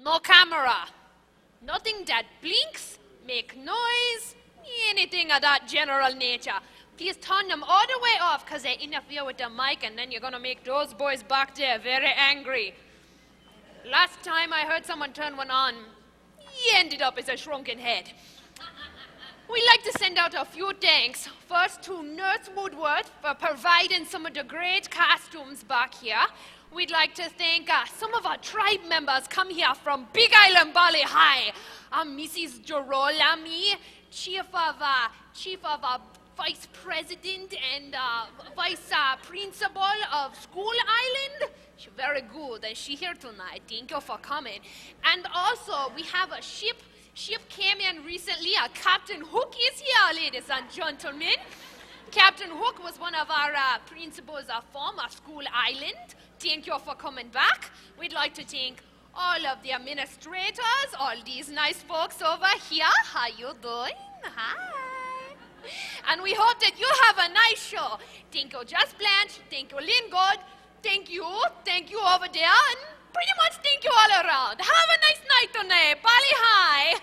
no camera, nothing that blinks, make noise, anything of that general nature. Please turn them all the way off because they interfere with the mic and then you're going to make those boys back there very angry. Last time I heard someone turn one on, he ended up as a shrunken head. We'd like to send out a few thanks. First to Nurse Woodward for providing some of the great costumes back here. We'd like to thank some of our tribe members come here from Big Island Valley High. Mrs. Jorolami, Chief of Vice President and Vice Principal of School Island. She's very good and she's here tonight. Thank you for coming. And also we have a ship came in recently. Captain Hook is here, ladies and gentlemen. Captain Hook was one of our principals of former School Island. Thank you for coming back. We'd like to thank all of the administrators, all these nice folks over here. How you doing? Hi. And we hope that you have a nice show. Thank you, Just Blanche. Thank you, Lynn God. Thank you over there. And pretty much thank you all around. Have a nice night tonight. Bali High.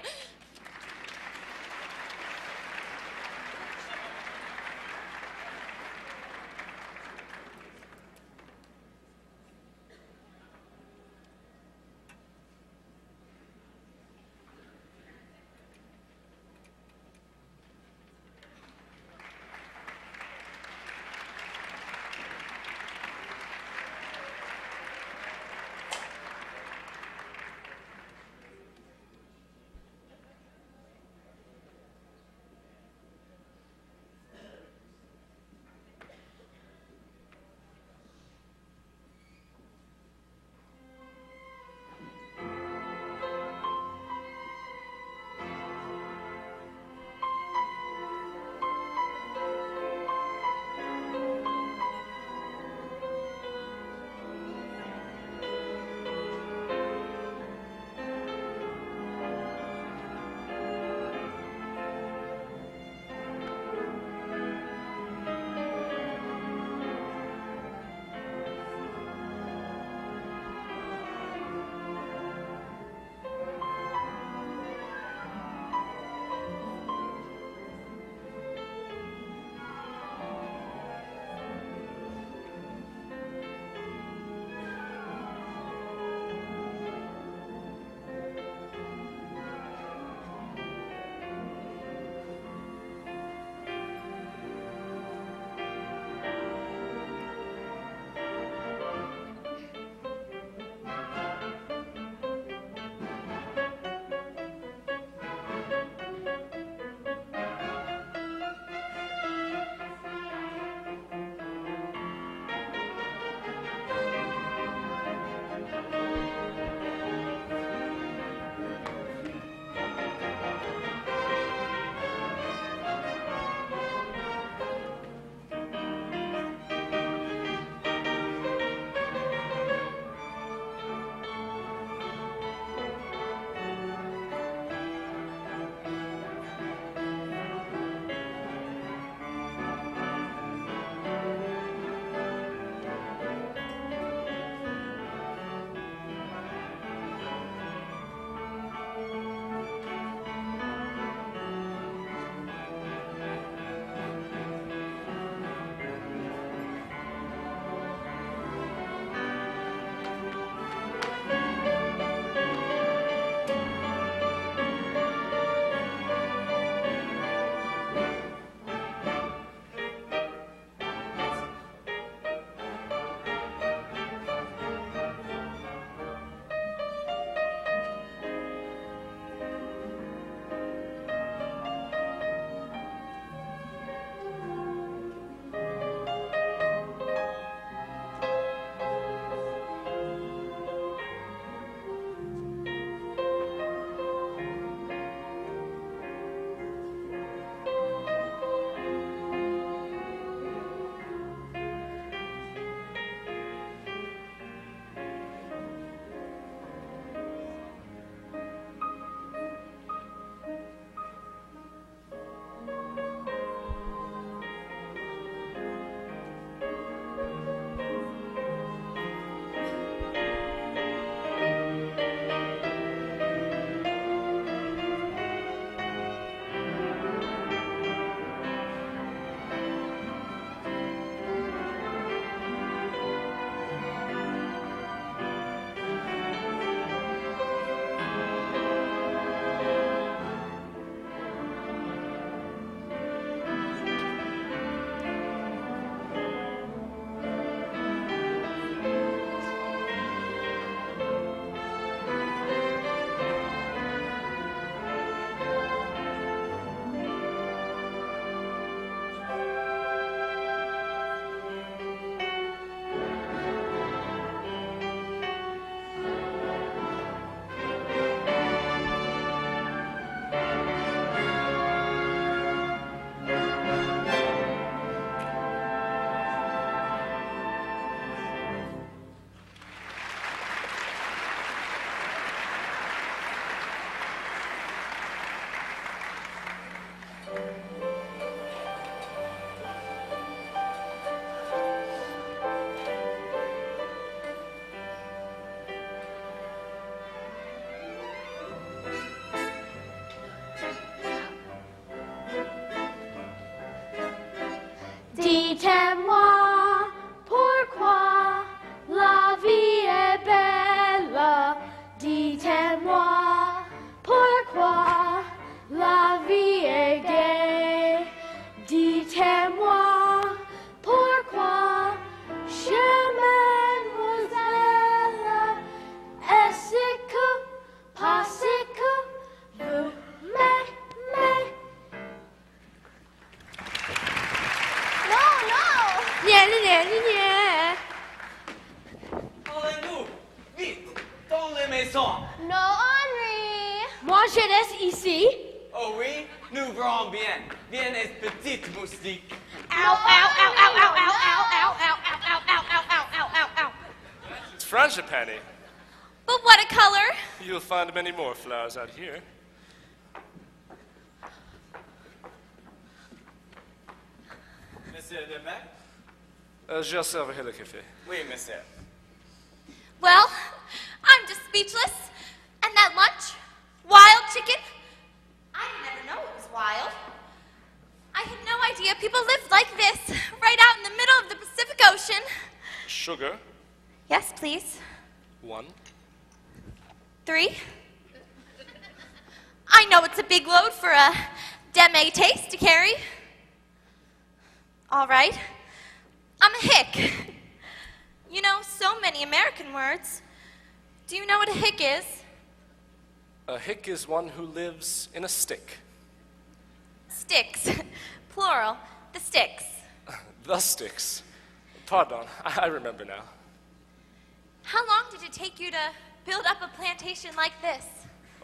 Dites-moi pourquoi la vie est belle. Dites-moi pourquoi la vie est gaie. Dites-moi pourquoi je mademoiselle. Est-ce que, parce que vous m'aimez? Allez-nous, vite, dans les maisons. Non, Henri. Moi, je reste ici. Oh oui, nous verrons bien. Viens, petite moustique. Ow, ow, ow, ow, ow, ow, ow, ow, ow, ow, ow, ow, ow, ow, ow, ow, ow. It's frangipani. But what a color. You'll find many more flowers out here. Monsieur Demain? Je serverai le café. Oui, monsieur. Well, I'm just speechless. And that lunch? Wild chicken? I never know it was wild. I had no idea people lived like this, right out in the middle of the Pacific Ocean. Sugar, Yes, please. 1. 3. I know it's a big load for a deme taste to carry. All right. I'm a hick. You know so many American words. Do you know what a hick is? A hick is one who lives in a stick. Sticks. Plural. The sticks. The sticks. Pardon, I remember now. How long did it take you to build up a plantation like this?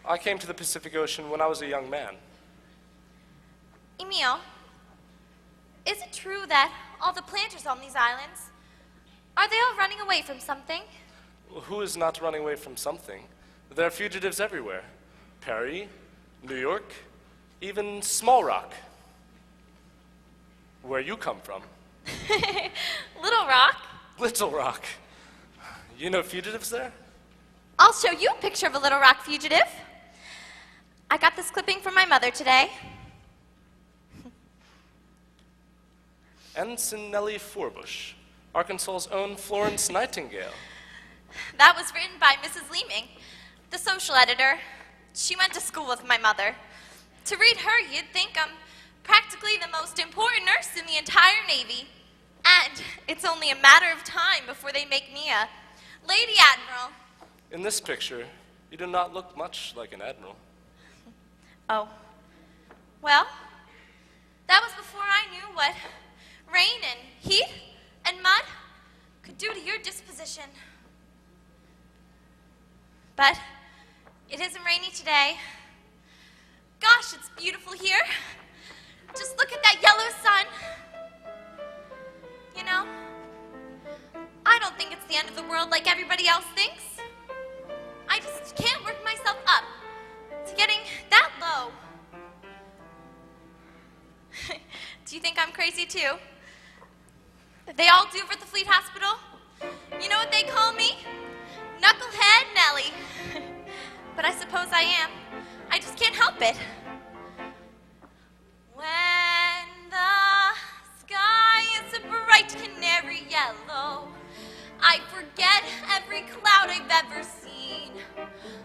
I came to the Pacific Ocean when I was a young man. Emil, is it true that all the planters on these islands, are they all running away from something? Who is not running away from something? There are fugitives everywhere. Perry, New York, even Small Rock. Where you come from. Little Rock? Little Rock. You know fugitives there? I'll show you a picture of a Little Rock fugitive. I got this clipping from my mother today. Ensign Nellie Forbush, Arkansas's own Florence Nightingale. That was written by Mrs. Leeming, the social editor. She went to school with my mother. To read her, you'd think I'm practically the most important nurse in the entire Navy. And it's only a matter of time before they make me a Lady Admiral. In this picture, you do not look much like an admiral. Oh. Well, that was before I knew what rain and heat and mud could do to your disposition. But it isn't rainy today. Gosh, it's beautiful here. Just look at that yellow sun. You know, I don't think it's the end of the world like everybody else thinks. I just can't work myself up to getting that low. Do you think I'm crazy too? They all do for the Fleet Hospital. You know what they call me? Knucklehead Nellie. But I suppose I am. I just can't help it. When the sky is a bright canary yellow, I forget every cloud I've ever seen.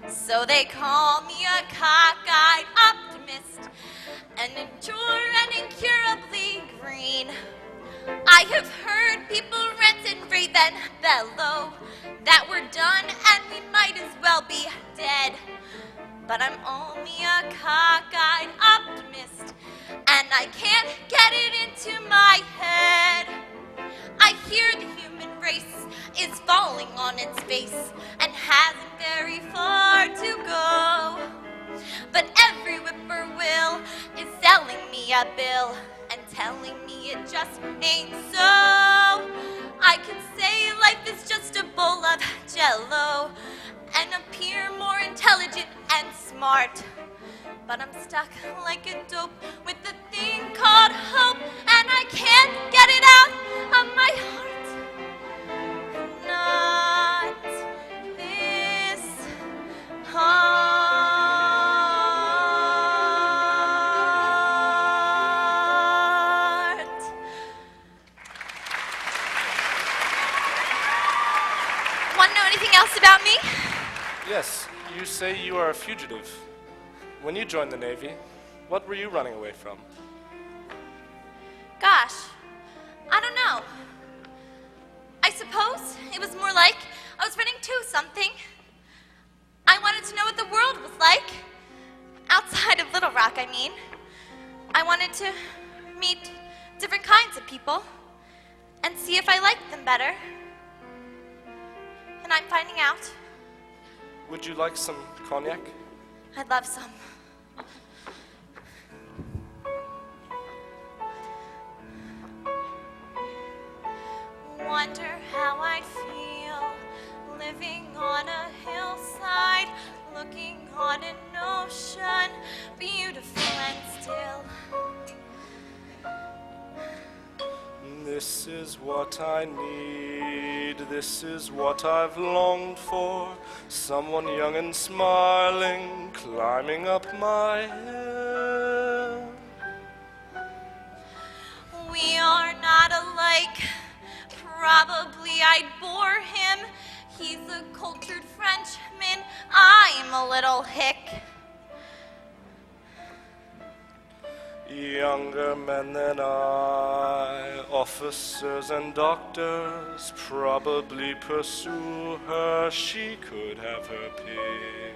So they call me a cockeyed optimist, and mature and incurably green. I have heard people rant and rave and bellow that we're done and we might as well be dead. But I'm only a cockeyed optimist, and I can't get it into my head. I hear the human race is falling on its face and hasn't very far to go. But every whippoorwill is selling me a bill and telling me it just ain't so. I can say life is just a bowl of jello and appear more intelligent and smart. But I'm stuck like a dope with the thing called hope, and I can't get it out of my heart. Not this heart. else about me? Yes, you say you are a fugitive. When you joined the Navy, what were you running away from? Gosh, I don't know. I suppose it was more like I was running to something. I wanted to know what the world was like. Outside of Little Rock, I mean. I wanted to meet different kinds of people and see if I liked them better. And I'm finding out. Would you like some cognac? I'd love some. Wonder how I'd feel living on a hillside, looking on an ocean, beautiful and still. This is what I need, this is what I've longed for. Someone young and smiling, climbing up my hill. We are not alike. Probably I'd bore him. He's a cultured Frenchman. I'm a little hick. Younger men than I, officers and doctors, probably pursue her. She could have her pick.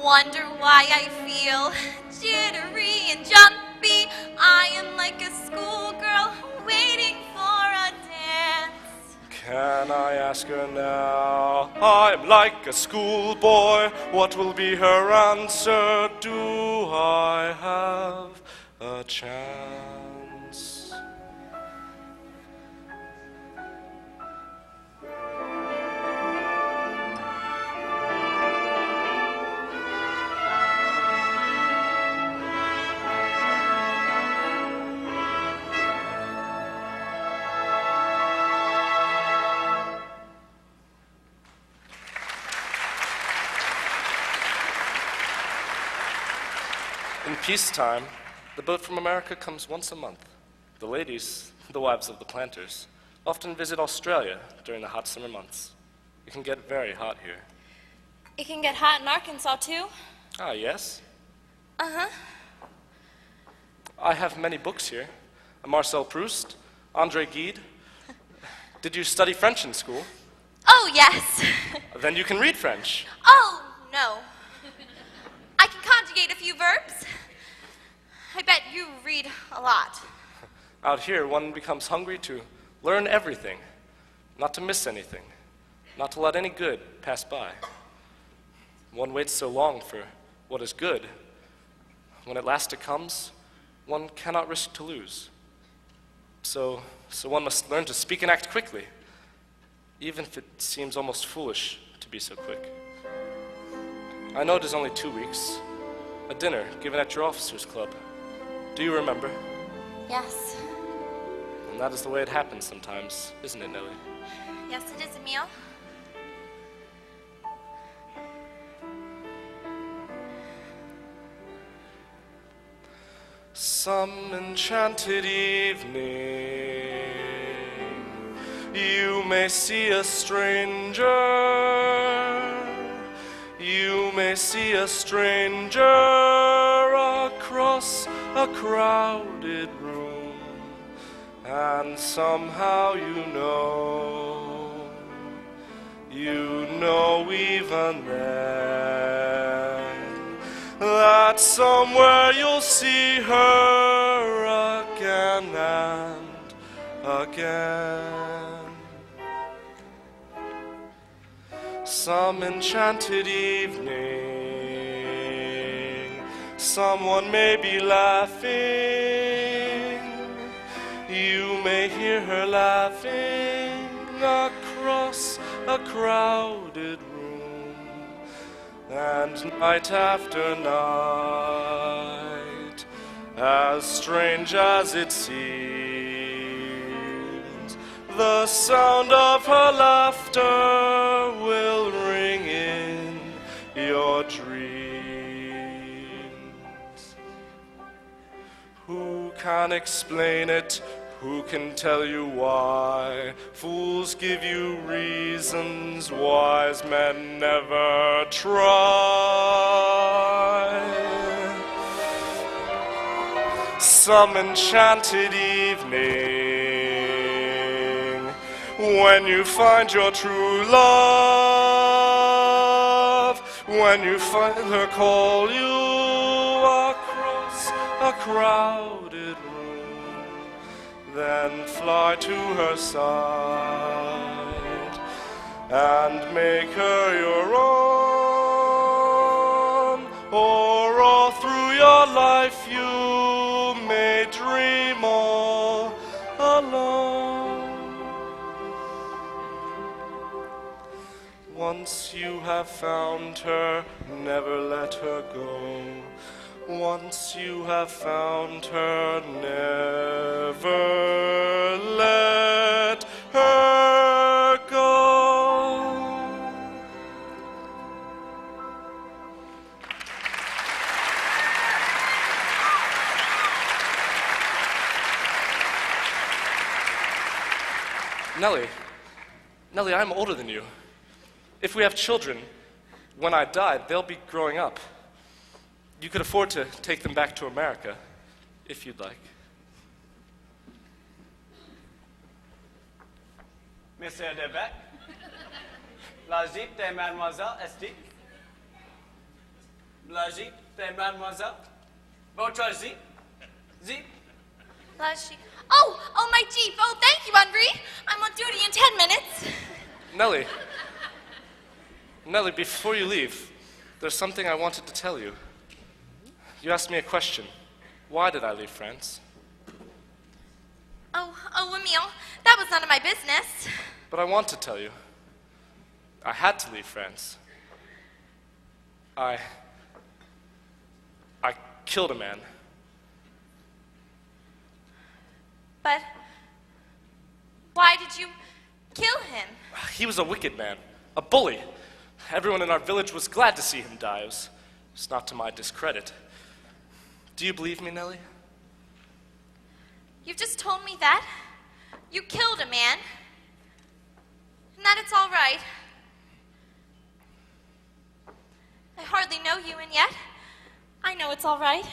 Wonder why I feel jittery and jumpy. I am like a schoolgirl waiting for a dance. Can I ask her now? I'm like a schoolboy. What will be her answer? Do I have a chance? In peacetime, the boat from America comes once a month. The ladies, the wives of the planters, often visit Australia during the hot summer months. It can get very hot here. It can get hot in Arkansas, too. Ah, yes? Uh-huh. I have many books here. Marcel Proust, André Gide. Did you study French in school? Oh, yes. Then you can read French. Oh, no. I can conjugate a few verbs. I bet you read a lot. Out here, one becomes hungry to learn everything, not to miss anything, not to let any good pass by. One waits so long for what is good. When at last it comes, one cannot risk to lose. So one must learn to speak and act quickly, even if it seems almost foolish to be so quick. I know it is only 2 weeks, a dinner given at your officers' club. Do you remember? Yes. And that is the way it happens sometimes, isn't it, Nellie? Yes, it is, Emil. Some enchanted evening, you may see a stranger. You may see a stranger across a crowded room, and somehow you know even then, that somewhere you'll see her again and again. Some enchanted evening, someone may be laughing. You may hear her laughing across a crowded room. And night after night, as strange as it seems, the sound of her laughter will ring in your dreams. Who can explain it? Who can tell you why? Fools give you reasons, wise men never try. Some enchanted evening, when you find your true love, when you find her call you across a crowded room, then fly to her side and make her your own, or all through your life you may dream all alone. Once you have found her, never let her go. Once you have found her, never let her go. Nellie, I'm older than you. If we have children, when I die, they'll be growing up. You could afford to take them back to America, if you'd like. Monsieur Debec, la jeep de mademoiselle Esti. La jeep de mademoiselle. Votre jeep. Jeep. Oh, my Jeep. Oh, thank you, Henri. I'm on duty in 10 minutes. Nellie, before you leave, there's something I wanted to tell you. You asked me a question. Why did I leave France? Oh, Emile, that was none of my business. But I want to tell you. I had to leave France. I killed a man. But why did you kill him? He was a wicked man, a bully. Everyone in our village was glad to see him die. It was not to my discredit. Do you believe me, Nellie? You've just told me that. You killed a man. And that it's all right. I hardly know you, and yet I know it's all right.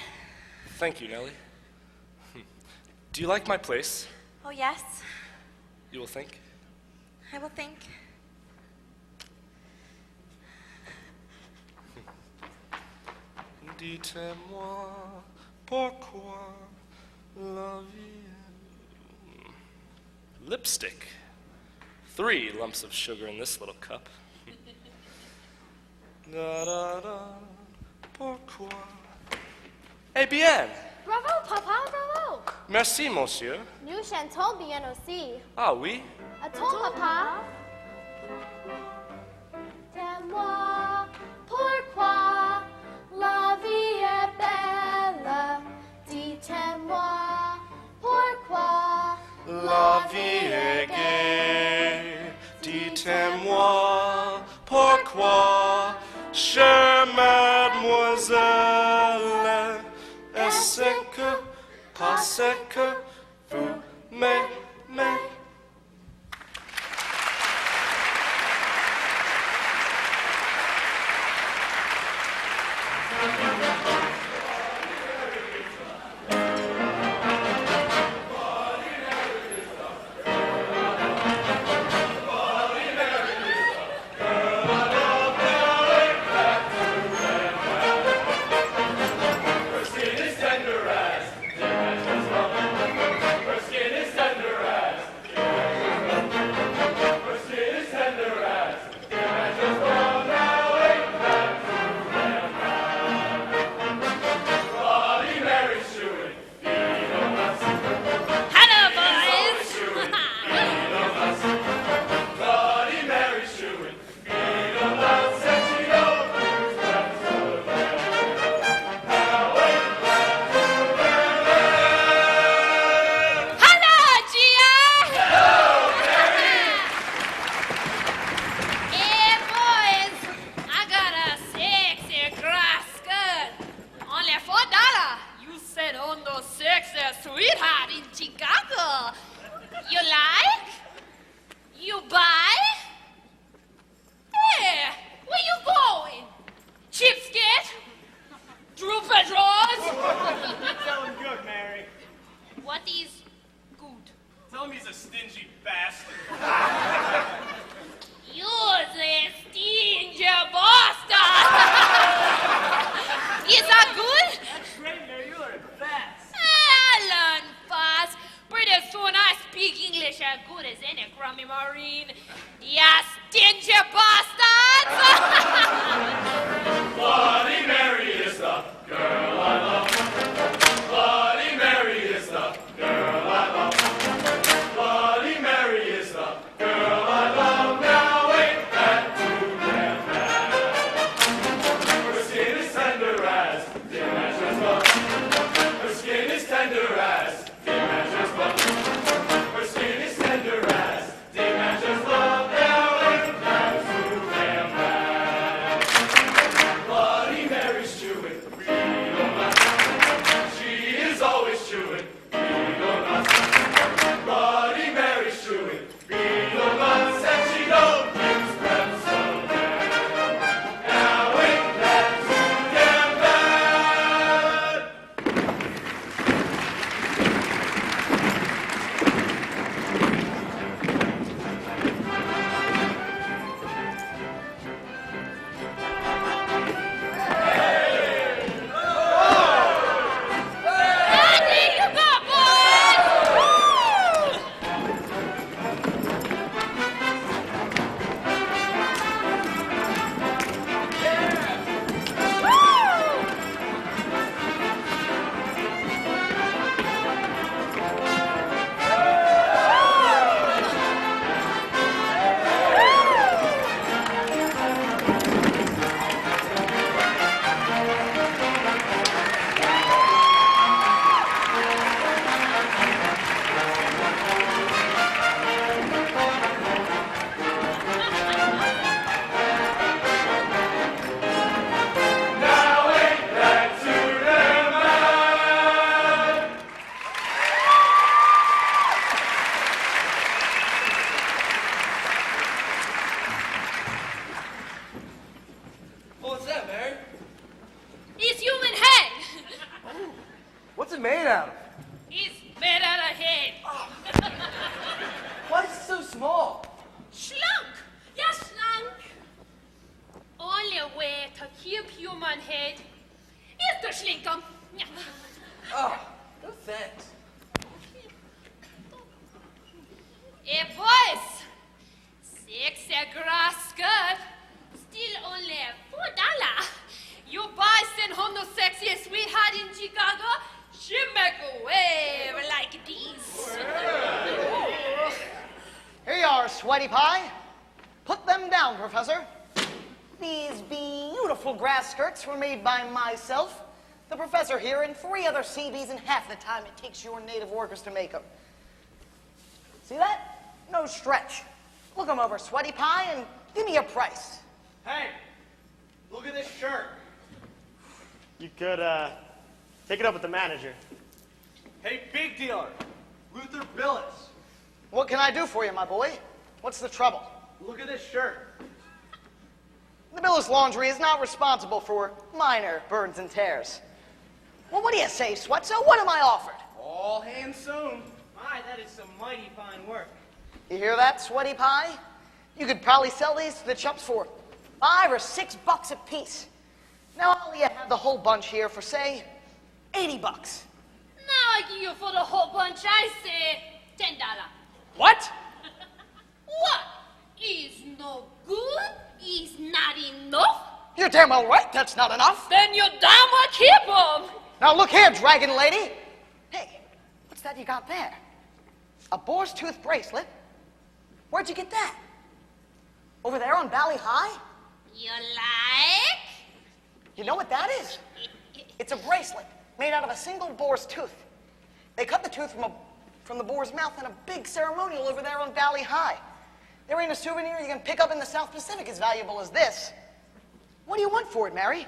Thank you, Nellie. Do you like my place? Oh, yes. You will think? I will think. Dites-moi pourquoi la vie. Lipstick. 3 lumps of sugar in this little cup. Da da da. Pourquoi? Eh bien. Bravo, Papa, bravo. Merci, monsieur. Nous chantons bien aussi. Ah oui? Attends, Papa. Dis-moi pourquoi la vie est belle. Dites-moi pourquoi La vie est gaie. Dites-moi pourquoi, chère mademoiselle, est-ce que, parce que vous m'aimez? Her skin is tender in Chicago. You like? You buy? Hey, where you going? Cheapskate? Drew Pedros? Tell him good, Mary. What is good? Tell him he's a stingy bastard. You're the stingy bastard! Is that good? That's great, Mary. You learn fast. I learn fast. Pretty soon I speak English as good as any crummy marine. Ya stingy bastards! Bloody Mary is the girl I love. Bloody Mary is the girl I love. Bloody Mary is the girl I love. Now ain't that too damn bad? Her skin is tender as the measures love. Her skin is tender as the measures love. Her skin is tender as the measures love. Now ain't that too damn bad? Bloody Mary's chewing real nuts. She is always chewing real nuts. Bloody Mary's chewing real nuts, and she don't use Pepsodent. Now ain't that too damn bad? Andy, you got boys! Now ain't that too damn bad? What's that, Mary? It's human head. What's it made out of? It's made out of head. Why is it so small? Shrunk. Yeah, shrunk. Only way to keep human head is to shrink 'em. Oh, no thanks. Hey, boys. 6 grass skirt. Still only $4. You buy send home the sexiest sweetheart in Chicago. She make a wave like this. Here you are, Sweaty Pie. Put them down, Professor. These beautiful grass skirts were made by myself, the professor here, and 3 other CBs in half the time it takes your native workers to make them. See that? No stretch. Look them over, Sweaty Pie, and give me a price. Hey, look at this shirt. You could, take it up with the manager. Hey, big dealer. Luther Billis. What can I do for you, my boy? What's the trouble? Look at this shirt. The Billis Laundry is not responsible for minor burns and tears. Well, what do you say, Sweatso? What am I offered? All hands sewn. My, that is some mighty fine work. You hear that, Sweaty Pie? You could probably sell these to the chumps for $5 or $6 a piece. Now I'll let you have the whole bunch here for, say, $80. Now I give you for the whole bunch, I say $10. What? What? Is no good? Is not enough? You're damn well right, that's not enough. Then you damn well keep 'em. Now look here, Dragon Lady. Hey, what's that you got there? A boar's tooth bracelet? Where'd you get that? Over there on Valley High? You like? You know what that is? It's a bracelet made out of a single boar's tooth. They cut the tooth from the boar's mouth in a big ceremonial over there on Valley High. There ain't a souvenir you can pick up in the South Pacific as valuable as this. What do you want for it, Mary?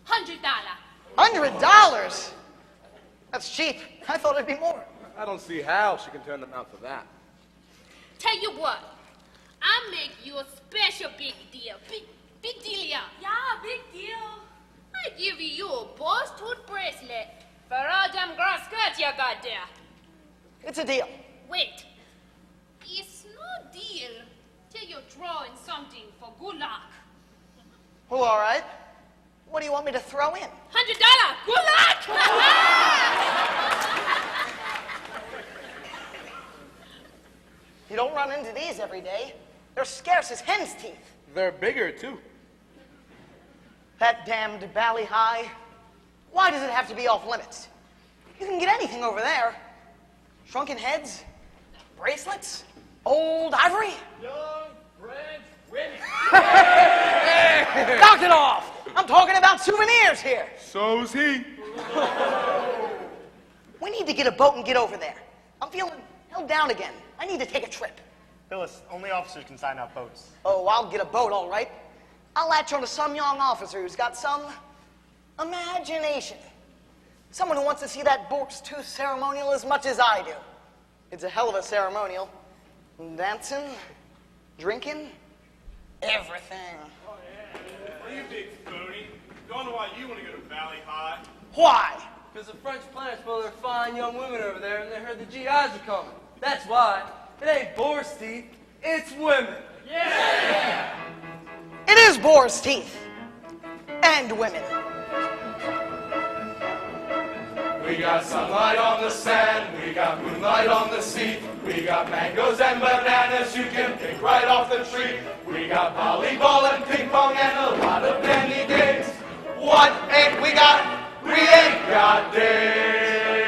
$100. $100? That's cheap. I thought it'd be more. I don't see how she can turn them out for that. Tell you what, I'll make you a special big deal. Big deal, yeah. Yeah, big deal. I give you a boss tooth bracelet for all them grass skirts you got there. It's a deal. Wait, it's no deal till you throw in something for good luck. Well, all right. What do you want me to throw in? $100, good luck! You don't run into these every day. They're scarce as hen's teeth. They're bigger, too. That damned Bally High. Why does it have to be off limits? You can get anything over there. Shrunken heads, bracelets, old ivory. Young, French, women. Knock it off! I'm talking about souvenirs here. So's he. We need to get a boat and get over there. I'm feeling held down again. I need to take a trip. Phyllis, only officers can sign out boats. Oh, I'll get a boat, all right. I'll latch onto some young officer who's got some imagination. Someone who wants to see that Bork's Tooth ceremonial as much as I do. It's a hell of a ceremonial. Dancing, drinking, everything. Well, you big phony. Don't know why you want to go to Valley High. Why? Because the French plants smell their fine young women over there, and they heard the GIs are coming. That's why. It ain't boar's teeth, it's women. It is boar's teeth. And women. We got sunlight on the sand, we got moonlight on the sea, we got mangoes and bananas you can pick right off the tree. We got volleyball and ping pong and a lot of penny games. What ain't we got? We ain't got days.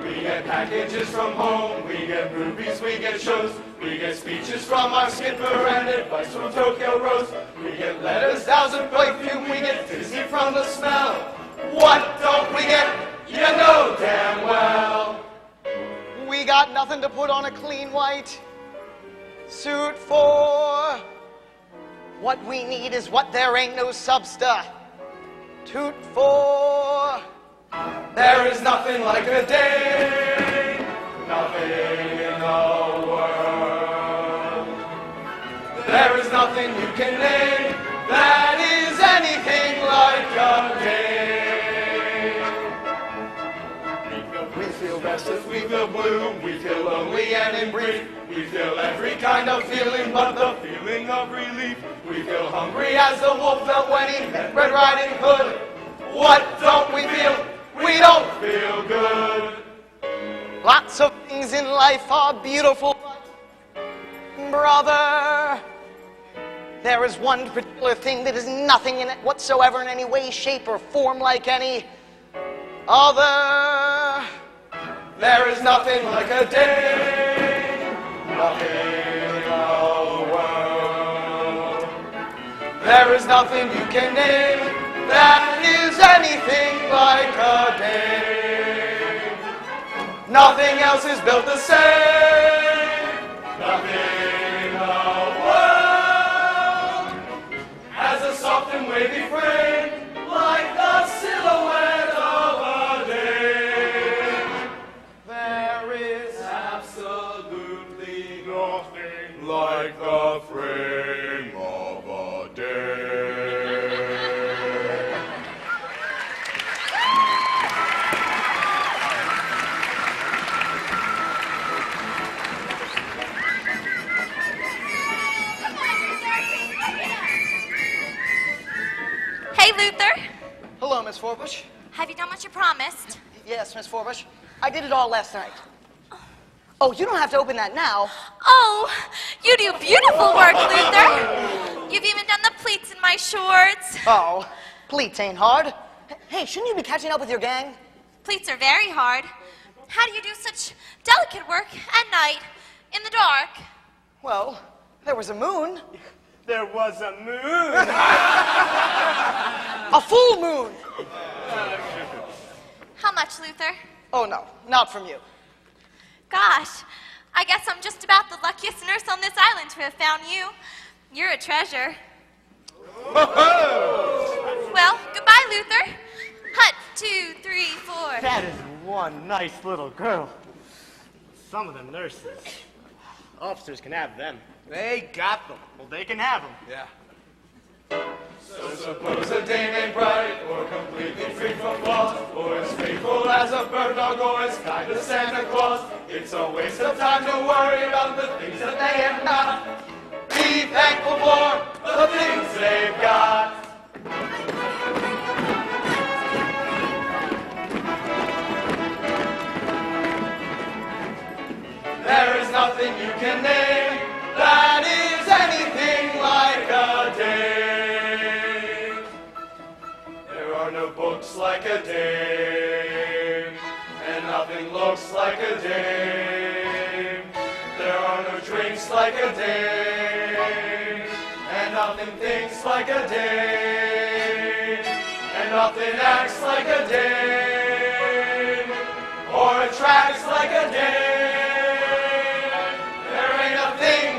We get packages from home, we get movies, we get shows, we get speeches from our skipper and advice from Tokyo Rose. We get letters, thousand perfume, we get dizzy from the smell. What don't we get? You know damn well. We got nothing to put on a clean white suit for. What we need is what there ain't no substitute for. There is nothing like a day, nothing in the world. There is nothing you can name that is anything like a day. We feel restless, we feel blue, we feel lonely and in brief. We feel every kind of feeling but the feeling of relief. We feel hungry as the wolf felt when he met Red Riding Hood. What don't we feel? We don't feel good. Lots of things in life are beautiful, brother. There is one particular thing that is nothing in it whatsoever in any way, shape, or form like any other. There is nothing like a day, nothing in the world. There is nothing you can name that is anything like a day. Nothing else is built the same. Nothing in the world has a soft and wavy frame like the silhouette of a day. There is absolutely nothing like the frame of a day. Hey, Luther. Hello, Miss Forbush. Have you done what you promised? Yes, Miss Forbush. I did it all last night. Oh, you don't have to open that now. Oh, you do beautiful work, Luther. You've even done the pleats in my shorts. Oh, pleats ain't hard. Hey, shouldn't you be catching up with your gang? Pleats are very hard. How do you do such delicate work at night, in the dark? Well, there was a moon. There was a moon. A full moon. How much, Luther? Oh, no, not from you. Gosh, I guess I'm just about the luckiest nurse on this island to have found you. You're a treasure. Well, goodbye, Luther. Hut, 2, 3, 4. That is one nice little girl. Some of them nurses. Officers can have them. They got them. Well, they can have them. Yeah. So suppose a dame ain't bright, or completely free from flaws, or as faithful as a bird dog, or as kind as Santa Claus. It's a waste of time to worry about the things that they have not. Be thankful for the things they've got. There is nothing you can name that is anything like a dame. There are no books like a dame, and nothing looks like a dame. There are no drinks like a dame, and nothing thinks like a dame, and nothing acts like a dame, or attracts like a dame.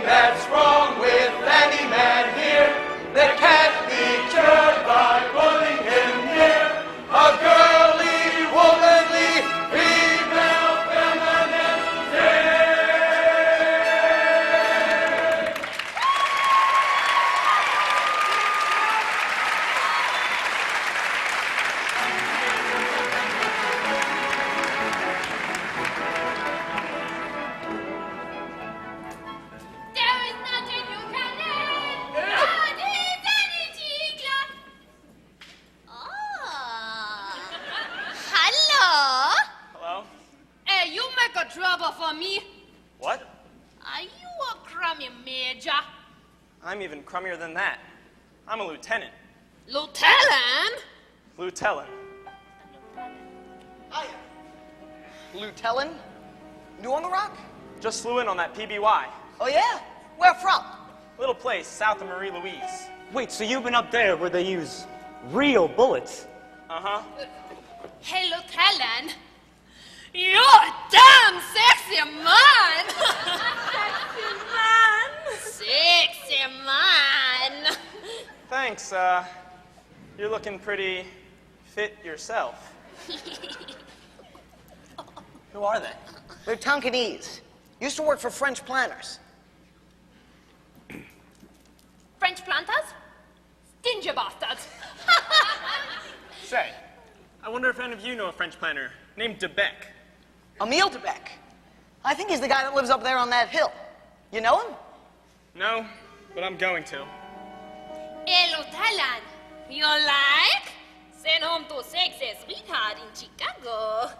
That's wrong with any man here that can't be cured by putting him near a girly, womanly, female, feminine dame. There is nothing you can name. That is anything like... Oh. Hello. Hello? Hey, you make a trouble for me. What? Are you a crummy major? I'm even crummier than that. I'm a lieutenant. Lieutenant? Lieutenant. Hiya. Lutellan? New on the rock? Just flew in on that PBY. Oh, yeah? Where from? Little place south of Marie Louise. Wait, so you've been up there where they use real bullets? Uh-huh. Hey, Lieutenant. You're a damn sexy man. Sexy man. Thanks, you're looking pretty fit yourself. Who are they? They're Tonkinese. Used to work for French planters. French planters? Stingy bastards. Say, I wonder if any of you know a French planter named Debec. Emile Debec. I think he's the guy that lives up there on that hill. You know him? No, but I'm going to. Hey, Lieutenant. You like? Send home to sexy sweetheart in Chicago.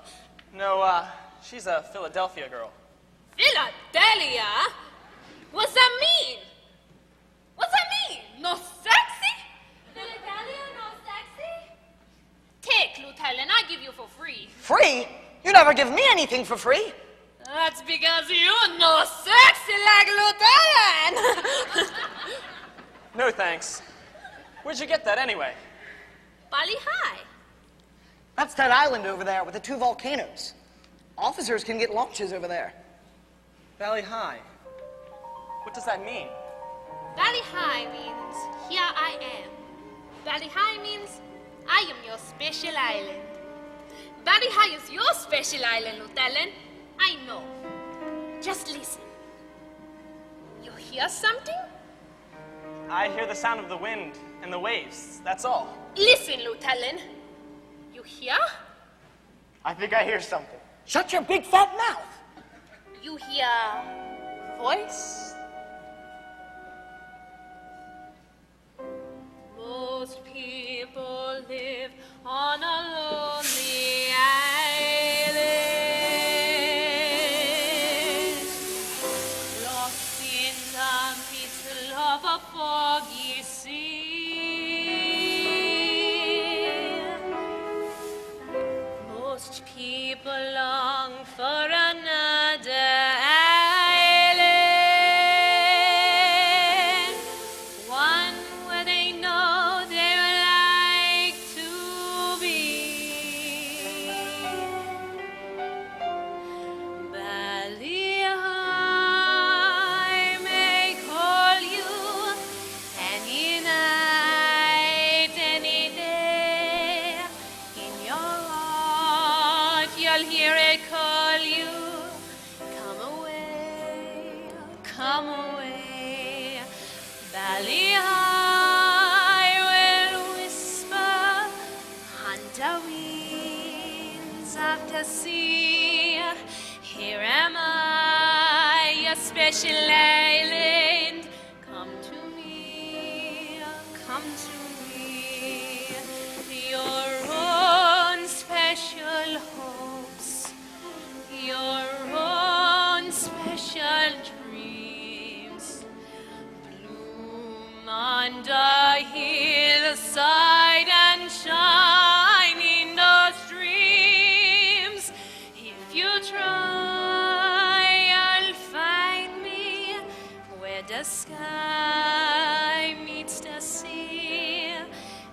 No, she's a Philadelphia girl. Philadelphia? What's that mean? What's that mean? No sexy? Philadelphia, no sexy? Take, Lieutenant. I give you for free. Free? You never give me anything for free. That's because you're no sexy like Lieutenant. No thanks. Where'd you get that anyway? Bali High. That's that island over there with the 2 volcanoes. Officers can get launches over there. Valley High. What does that mean? Valley High means here I am. Valley High means I am your special island. Valley High is your special island, Lieutenant. I know. Just listen. You hear something? I hear the sound of the wind and the waves, that's all. Listen, Lieutenant. You hear? I think I hear something. Shut your big fat mouth. You hear voice? Most people live on a lonely island, lost in the middle of a foggy sea. Most people long for another island, one where they know they would like to be. special island. Come to me, come to me. Your own special hopes, your own special dreams bloom under hillside and shine in those dreams. If you try, you'll find me where the sky meets the sea.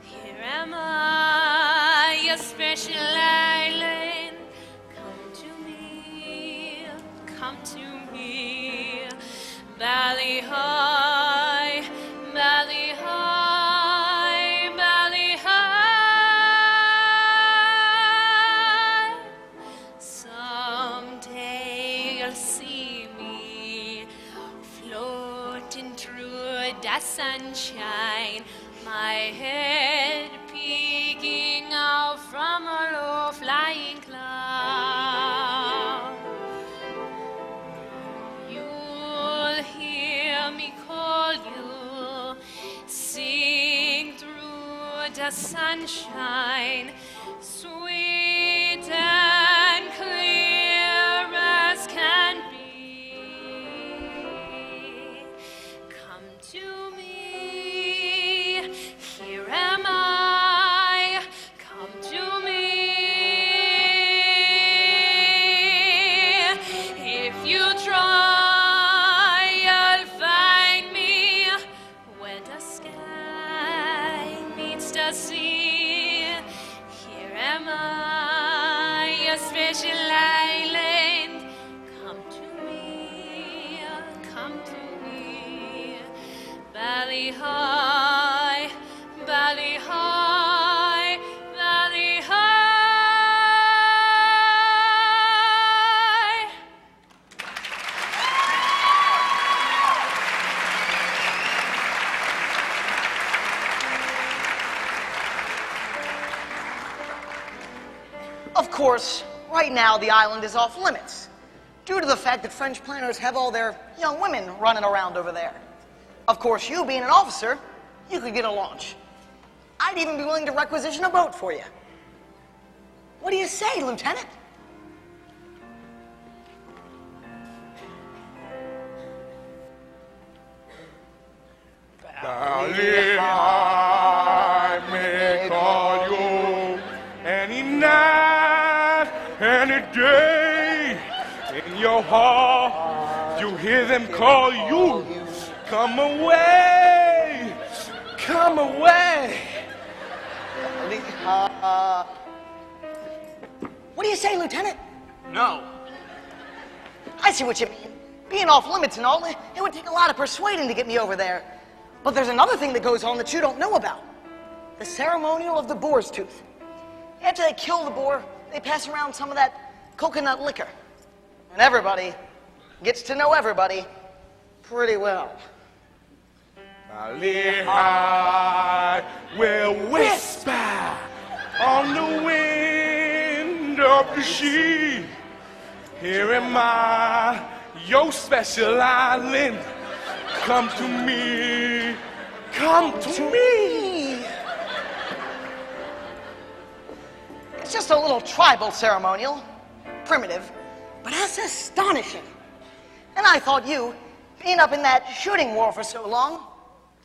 Here am I, a special island. Come to me, come to me. Valley high, valley high, valley high. Someday you'll see me floating through the sunshine, my head peeking out from a low flying cloud. You'll hear me call you, sing through the sunshine, sweet and clear as can be. Come to me, here am I, come to me. If you try, you'll find me where the sky meets the sea. Here am I, a special island. Come to me, come to me. Valley high, valley high, valley high. Of course, right now the island is off limits due to the fact that French planners have all their young women running around over there. Of course, you being an officer, you could get a launch. I'd even be willing to requisition a boat for you. What do you say, Lieutenant? Valley high may call you any night, any day. In your heart, you hear them call you. Come away, come away. What do you say, Lieutenant? No. I see what you mean. Being off limits and all, it would take a lot of persuading to get me over there. But there's another thing that goes on that you don't know about. The ceremonial of the boar's tooth. After they kill the boar, they pass around some of that coconut liquor. And everybody gets to know everybody pretty well. Valley high will whisper on the wind of the sea. Here am I, your special island. Come to me, come to me. It's just a little tribal ceremonial, primitive, but that's astonishing. And I thought you, being up in that shooting war for so long,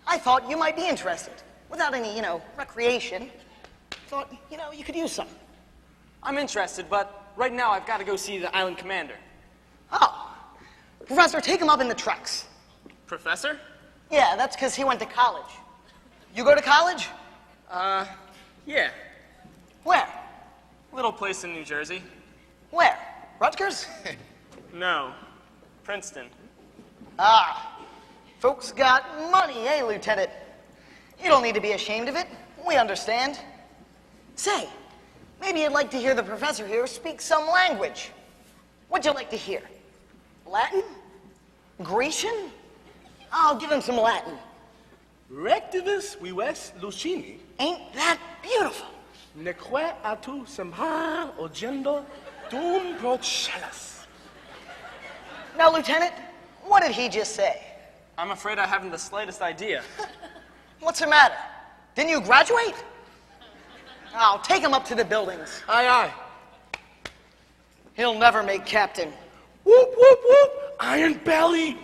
I thought you might be interested. Without any, recreation. Thought, you could use some. I'm interested, but right now I've got to go see the island commander. Oh. Professor, take him up in the trucks. Professor? Yeah, that's because he went to college. You go to college? Yeah. Where? Little place in New Jersey. Where? Rutgers? No. Princeton. Ah. Folks got money, eh, Lieutenant? You don't need to be ashamed of it. We understand. Say, maybe you'd like to hear the professor here speak some language. What'd you like to hear? Latin? Grecian? I'll give him some Latin. Rectivus vives Lucini, Ain't that beautiful? neque atu semper ogendo dum procellas. Now, Lieutenant, What did he just say? I'm afraid I haven't the slightest idea. What's the matter? Didn't you graduate? I'll take him up to the buildings. Aye, aye. He'll never make captain. Whoop, whoop, whoop. Iron Belly.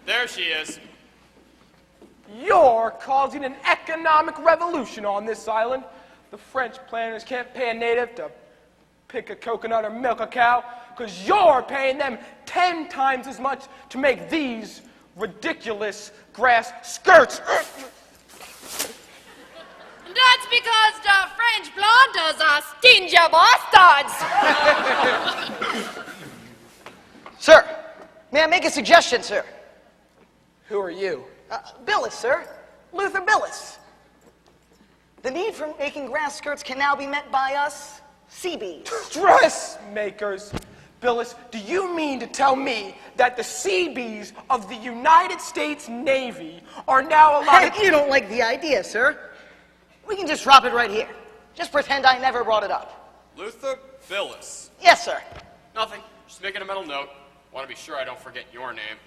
There she is. You're causing an economic revolution on this island. The French planters can't pay a native to pick a coconut or milk a cow because you're paying them 10 times as much to make these ridiculous grass skirts. That's because the French planters are stingy bastards. Sir, may I make a suggestion, sir? Who are you? Billis, sir. Luther Billis. The need for making grass skirts can now be met by us, Seabees. Dressmakers. Billis, do you mean to tell me that the Seabees of the United States Navy are now allowed? Hey, you don't like the idea, sir. We can just drop it right here. Just pretend I never brought it up. Luther Billis. Yes, sir. Nothing. Just making a mental note. Want to be sure I don't forget your name.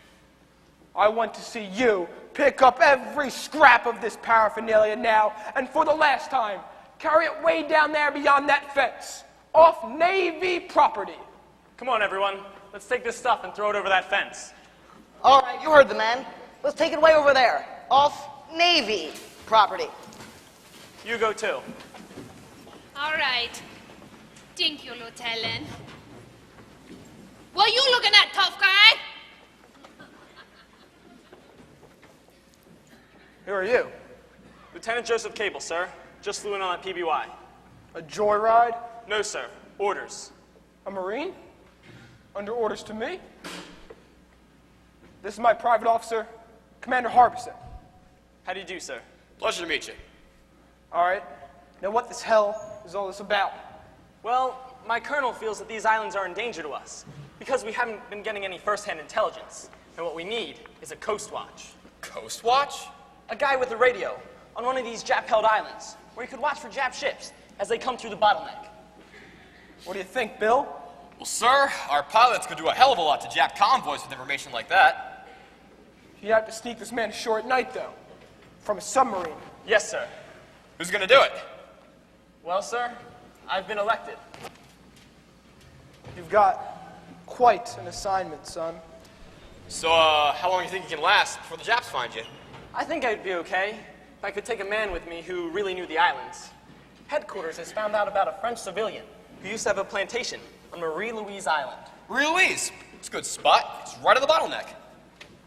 I want to see you pick up every scrap of this paraphernalia now, and for the last time, carry it way down there beyond that fence, off Navy property. Come on, everyone. Let's take this stuff and throw it over that fence. All right, you heard the man. Let's take it way over there, off Navy property. You go too. All right. Thank you, Lieutenant. What you looking at, tough guy? Who are you? Lieutenant Joseph Cable, sir. Just flew in on that PBY. A joyride? No, sir. Orders. A Marine? Under orders to me? This is my private officer, Commander Harbison. How do you do, sir? Pleasure to meet you. All right. Now what the hell is all this about? Well, my colonel feels that these islands are in danger to us because we haven't been getting any first-hand intelligence. And what we need is a Coast Watch. Coast Watch? A guy with a radio on one of these Jap-held islands where he could watch for Jap ships as they come through the bottleneck. What do you think, Bill? Well, sir, our pilots could do a hell of a lot to Jap convoys with information like that. You have to sneak this man ashore at night, though, from a submarine. Yes, sir. Who's gonna do it? Well, sir, I've been elected. You've got quite an assignment, son. So, how long do you think you can last before the Japs find you? I think I'd be okay if I could take a man with me who really knew the islands. Headquarters has found out about a French civilian who used to have a plantation on Marie Louise Island. Marie Louise. It's a good spot. It's right at the bottleneck.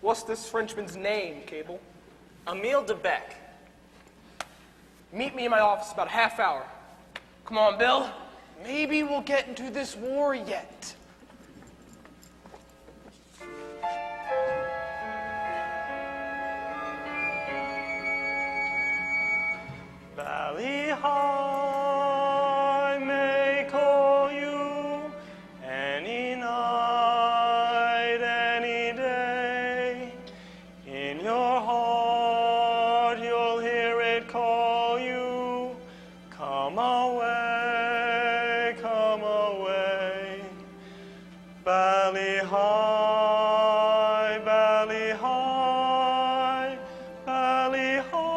What's this Frenchman's name, Cable? Emile de Beck. Meet me in my office about a half hour. Come on, Bill. Maybe we'll get into this war yet. Valley High may call you any night, any day. In your heart you'll hear it call you. Come away, come away. Valley High, Valley High, Valley High.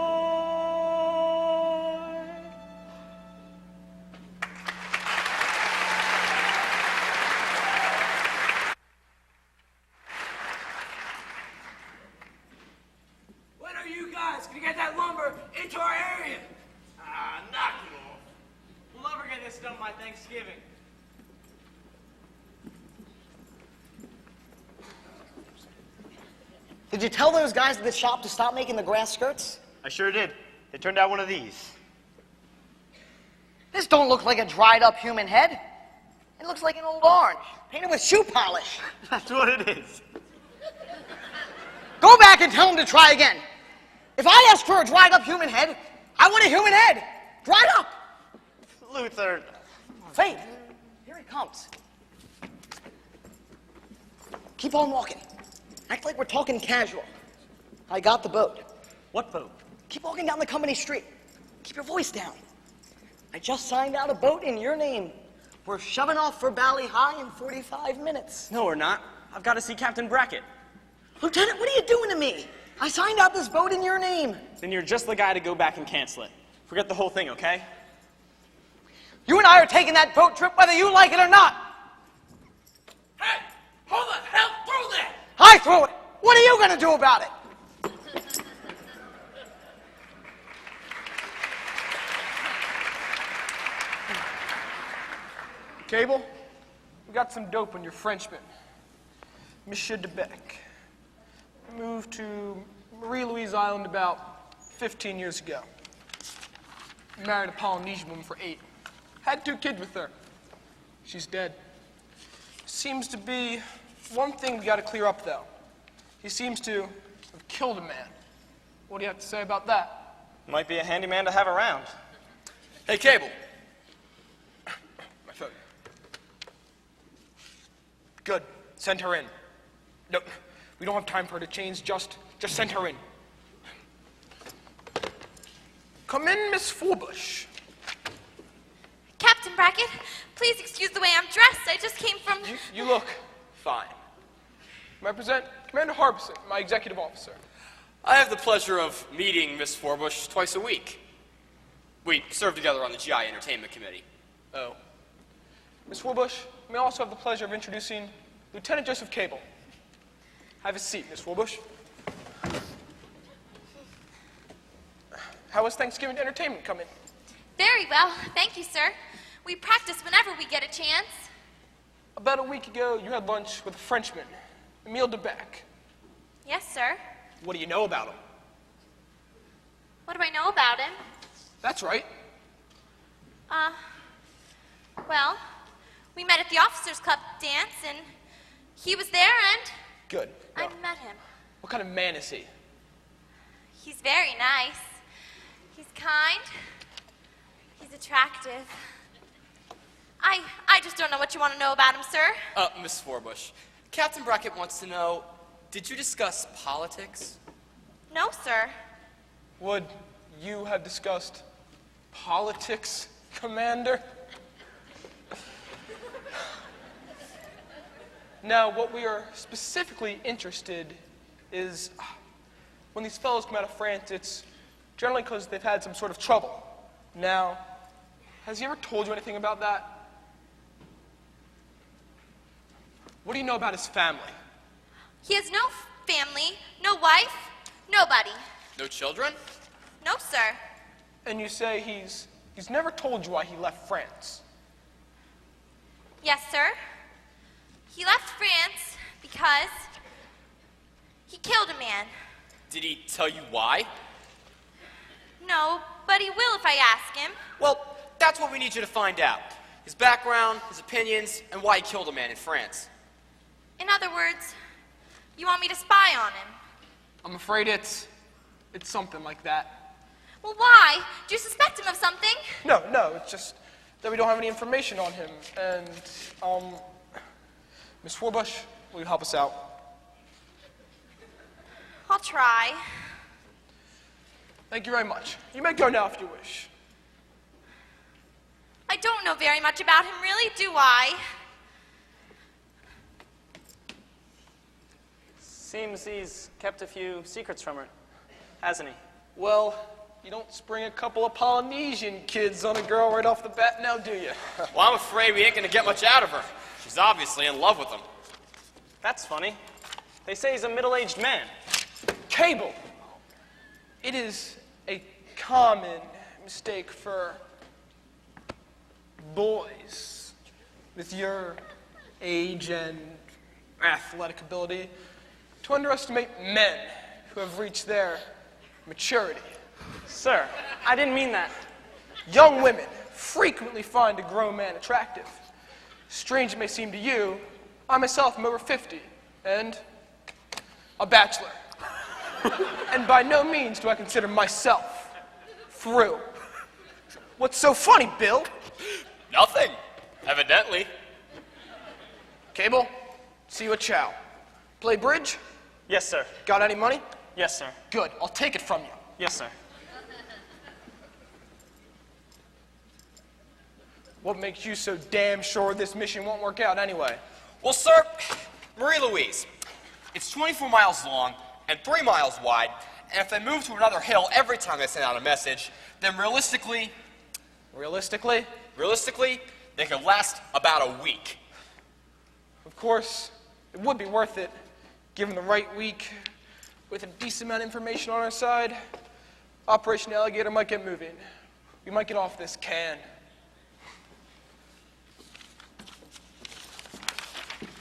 When are you guys gonna get that lumber into our area? Knock it off. We'll never get this done by Thanksgiving. Did you tell those guys at the shop to stop making the grass skirts? I sure did. They turned out one of these. This don't look like a dried up human head. It looks like an old orange, painted with shoe polish. That's what it is. Go back and tell them to try again. If I ask for a dried up human head, I want a human head. Dried up. Luther. Fade. Here he comes. Keep on walking. Act like we're talking casual. I got the boat. What boat? Keep walking down the company street. Keep your voice down. I just signed out a boat in your name We're shoving off for Bally High in 45 minutes. No, we're not. I've got to see Captain Brackett. Lieutenant, what are you doing to me? I signed out this boat in your name. Then you're just the guy to go back and cancel it. Forget the whole thing, okay? You and I are taking that boat trip whether you like it or not. Hey, who the hell threw that? I threw it. What are you going to do about it? Cable, we got some dope on your Frenchman, Monsieur Debec. Moved to Marie-Louise Island about 15 years ago. Married a Polynesian woman for 8. Had 2 kids with her. She's dead. Seems to be one thing we got to clear up, though. He seems to have killed a man. What do you have to say about that? Might be a handy man to have around. Hey, Cable. My phone. Good. Send her in. No, we don't have time for her to change. Just send her in. Come in, Miss Forbush. Captain Brackett, please excuse the way I'm dressed. I just came from... You look fine. May I present Commander Harbison, my executive officer. I have the pleasure of meeting Miss Forbush twice a week. We serve together on the GI Entertainment Committee. Oh. Miss Forbush, may I also have the pleasure of introducing Lieutenant Joseph Cable. Have a seat, Miss Forbush. How was Thanksgiving entertainment coming? Very well, thank you, sir. We practice whenever we get a chance. About a week ago, you had lunch with a Frenchman, Emile Debec. Yes, sir. What do you know about him? What do I know about him? That's right. Well, we met at the Officers Club dance, and he was there, and Good. I met him. What kind of man is he? He's very nice. He's kind. He's attractive. I just don't know what you want to know about him, sir. Miss Forbush, Captain Brackett wants to know, did you discuss politics? No, sir. Would you have discussed politics, Commander? Now, what we are specifically interested is when these fellows come out of France, it's generally because they've had some sort of trouble. Now, has he ever told you anything about that? What do you know about his family? He has no family, no wife, nobody. No children? No, sir. And you say he's never told you why he left France. Yes, sir. He left France because he killed a man. Did he tell you why? No, but he will if I ask him. Well, that's what we need you to find out. His background, his opinions, and why he killed a man in France. In other words, you want me to spy on him? I'm afraid it's something like that. Well, why? Do you suspect him of something? No, it's just that we don't have any information on him. And, Miss Forbush, will you help us out? I'll try. Thank you very much. You may go now if you wish. I don't know very much about him, really, do I? Seems he's kept a few secrets from her, hasn't he? Well, you don't spring a couple of Polynesian kids on a girl right off the bat now, do you? Well, I'm afraid we ain't gonna get much out of her. She's obviously in love with him. That's funny. They say he's a middle-aged man. Cable! It is a common mistake for boys with your age and athletic ability to underestimate men who have reached their maturity. Sir, I didn't mean that. Young women frequently find a grown man attractive. Strange it may seem to you, I myself am over 50 and a bachelor. And by no means do I consider myself through. What's so funny, Bill? Nothing, evidently. Cable, see you at Chow. Play bridge? Yes, sir. Got any money? Yes, sir. Good, I'll take it from you. Yes, sir. What makes you so damn sure this mission won't work out anyway? Well, sir, Marie Louise, it's 24 miles long and 3 miles wide, and if they move to another hill every time they send out a message, then realistically, they could last about a week. Of course, it would be worth it, given the right week, with a decent amount of information on our side. Operation Alligator might get moving. We might get off this can.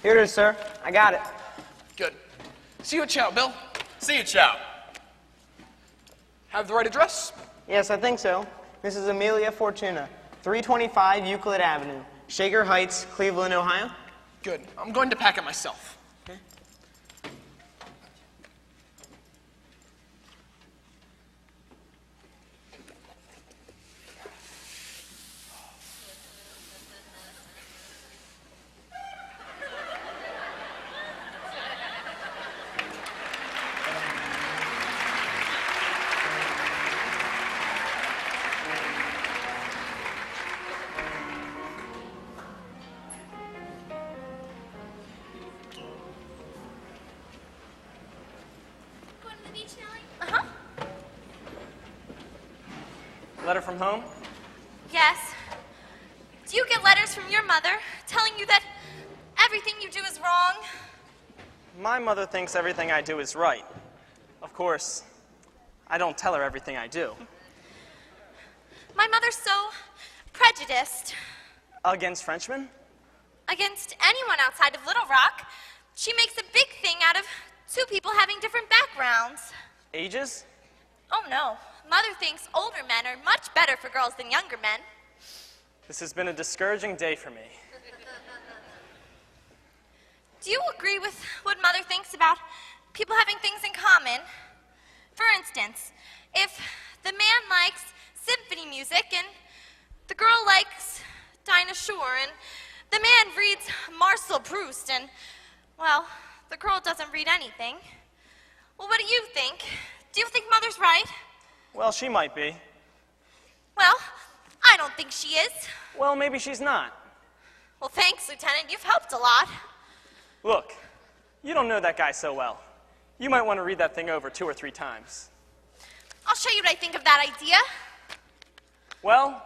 Here it is, sir. I got it. Good. See you at Chow, Bill. See you, Chow. Have the right address? Yes, I think so. This is Amelia Fortuna, 325 Euclid Avenue, Shaker Heights, Cleveland, Ohio. Good. I'm going to pack it myself. Okay. Going to the beach, Nellie? Uh-huh. Letter from home? Yes. Do you get letters from your mother telling you that everything you do is wrong? My mother thinks everything I do is right. Of course, I don't tell her everything I do. My mother's so prejudiced Against Frenchmen? against anyone outside of Little Rock. She makes a big thing out of two people having different backgrounds. Ages? Oh, no. Mother thinks older men are much better for girls than younger men. This has been a discouraging day for me. Do you agree with what Mother thinks about people having things in common? For instance, if the man likes symphony music and the girl likes Dinah Shore and the man reads Marcel Proust and, well, the girl doesn't read anything. Well, what do you think? Do you think Mother's right? Well, she might be. Well, I don't think she is. Well, maybe she's not. Well, thanks, Lieutenant. You've helped a lot. Look, you don't know that guy so well. You might want to read that thing over 2 or 3 times. I'll show you what I think of that idea. Well,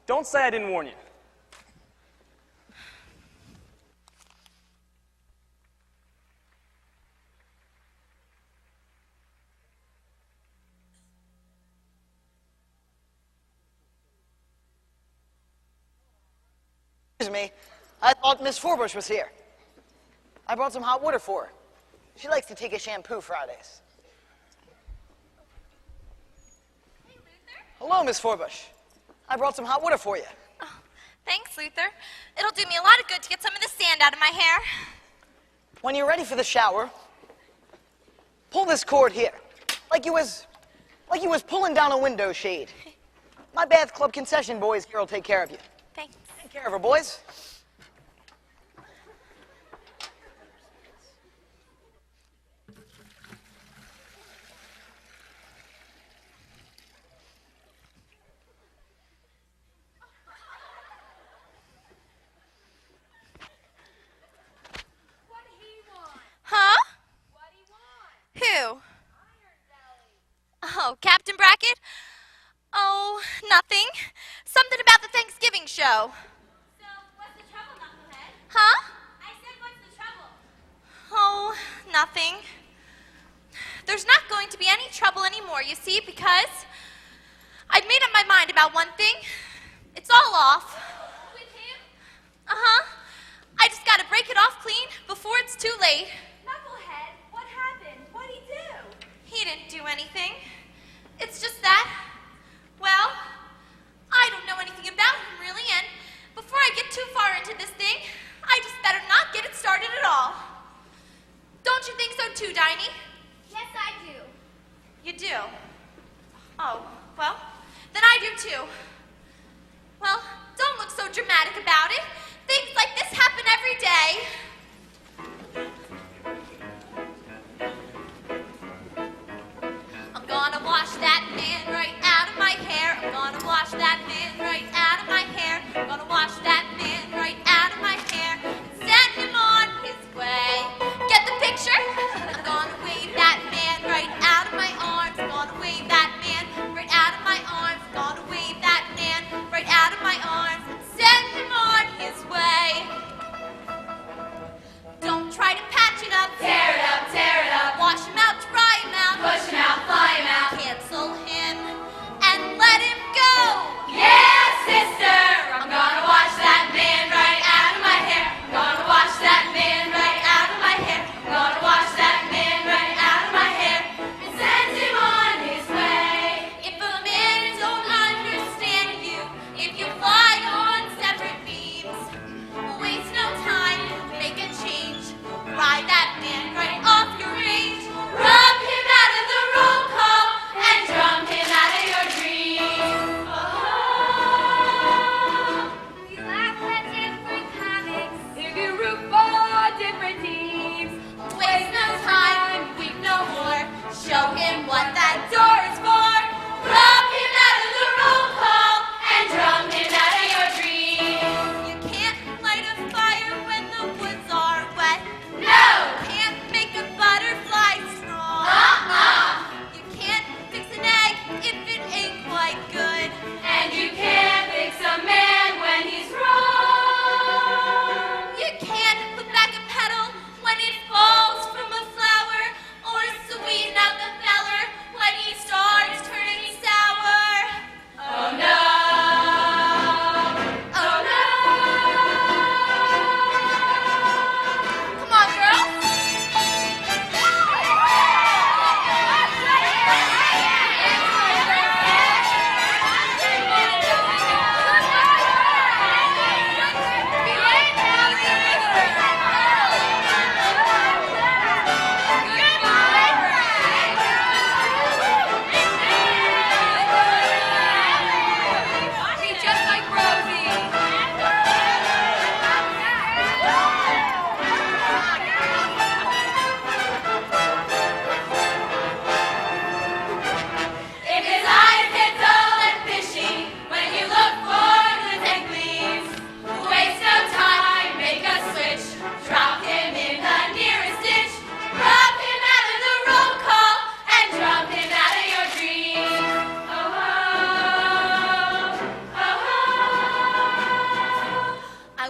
don't say I didn't warn you. Excuse me, I thought Miss Forbush was here. I brought some hot water for her. She likes to take a shampoo Fridays. Hey, Luther. Hello, Miss Forbush. I brought some hot water for you. Oh, thanks, Luther. It'll do me a lot of good to get some of the sand out of my hair. When you're ready for the shower, pull this cord here, like you was pulling down a window shade. My bath club concession boys here will take care of you. Thanks. Take care of her, boys. Huh? Who? Oh, Captain Brackett? Oh, nothing. Something about the Thanksgiving show. So, what's the trouble, Knucklehead? Huh? I said, what's the trouble? Oh, nothing. There's not going to be any trouble anymore, you see, because I've made up my mind about one thing. It's all off. With him? Uh-huh. I just gotta break it off clean before it's too late. Knucklehead, what happened? What'd he do? He didn't do anything. It's just that, well, I don't know anything about him really, and before I get too far into this thing, I just better not get it started at all. Don't you think so too, Diney? Yes, I do. You do? Oh, well, then I do too. Well, don't look so dramatic about it. Things like this happen every day. I'm gonna wash that man right out of my hair. I'm gonna wash that man right out of my hair. I'm gonna wash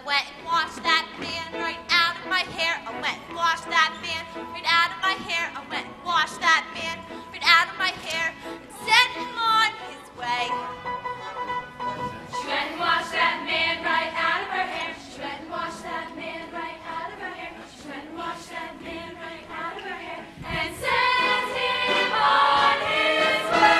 went and washed that man right out of my hair. I went and washed that man right out of my hair. I went and washed that man right out of my hair and sent him on his way. She went and washed that man right out of her hair. She went and washed that man right out of her hair. She went and washed that man right out of her hair and sent him on his way.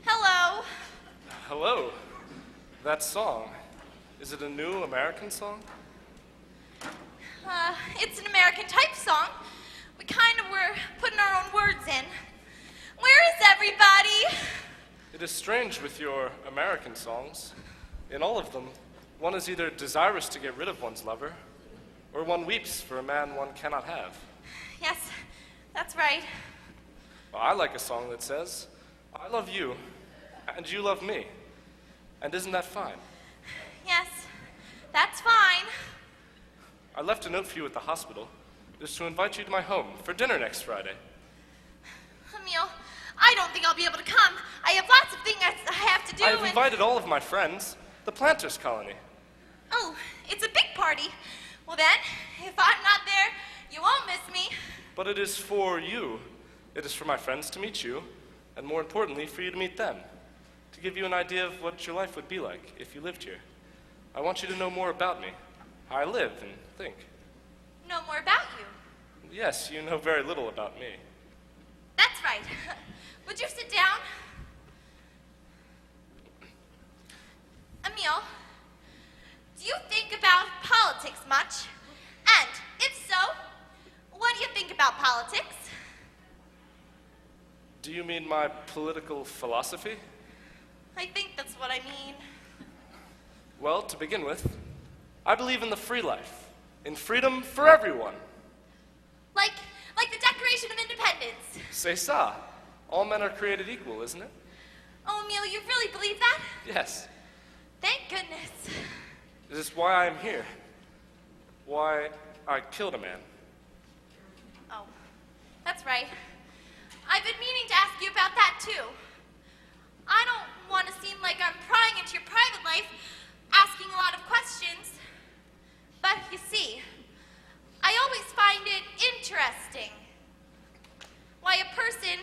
Hello. Hello. That song, is it a new American song? It's an American type song. We kind of were putting our own words in. Where is everybody? It is strange with your American songs. In all of them, one is either desirous to get rid of one's lover, or one weeps for a man one cannot have. Yes, that's right. Well, I like a song that says, I love you, and you love me. And isn't that fine? Yes, that's fine. I left a note for you at the hospital. It is to invite you to my home for dinner next Friday. Emil, I don't think I'll be able to come. I have lots of things I have to do. I have invited all of my friends, the Planters Colony. Oh, it's a big party. Well then, if I'm not there, you won't miss me. But it is for you. It is for my friends to meet you, and more importantly, for you to meet them, to give you an idea of what your life would be like if you lived here. I want you to know more about me, how I live and think. Know more about you. Yes, you know very little about me. That's right. Would you sit down? Emil, do you think about politics much? And if so, what do you think about politics? Do you mean my political philosophy? I think that's what I mean. Well, to begin with, I believe in the free life, in freedom for everyone. Like the Declaration of Independence. C'est ça. All men are created equal, isn't it? Oh, Emil, you really believe that? Yes. Thank goodness. This is why I am here. Why I killed a man. Oh, that's right. I've been meaning to ask you about that, too. I don't want to seem like I'm prying into your private life, asking a lot of questions. But you see, I always find it interesting why a person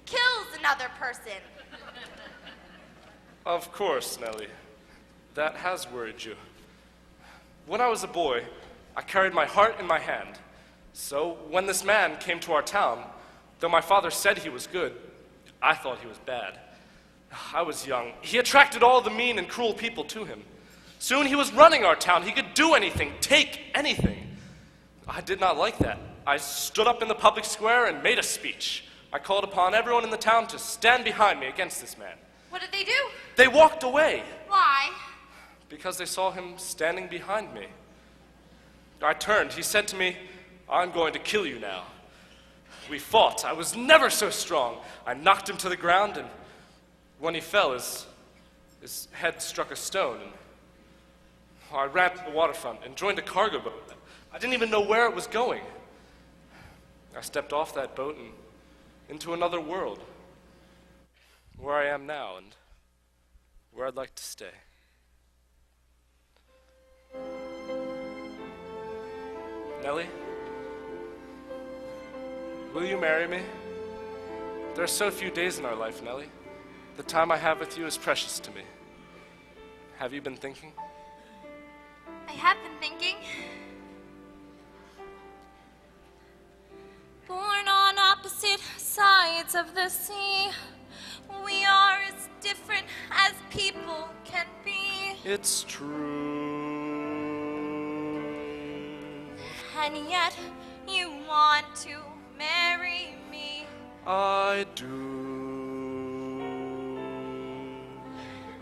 kills another person. Of course, Nellie. That has worried you. When I was a boy, I carried my heart in my hand. So when this man came to our town, though my father said he was good, I thought he was bad. I was young. He attracted all the mean and cruel people to him. Soon he was running our town. He could do anything, take anything. I did not like that. I stood up in the public square and made a speech. I called upon everyone in the town to stand behind me against this man. What did they do? They walked away Why? because they saw him standing behind me. I turned. He said to me, I'm going to kill you now. We fought. I was never so strong. I knocked him to the ground, and when he fell, his head struck a stone. And I ran to the waterfront and joined a cargo boat. I didn't even know where it was going. I stepped off that boat and into another world, where I am now and where I'd like to stay. Nellie, will you marry me? There are so few days in our life, Nellie. The time I have with you is precious to me. Have you been thinking? I have been thinking. Born on opposite sides of the sea, we are as different as people can be. It's true. And yet, you want to marry me. I do.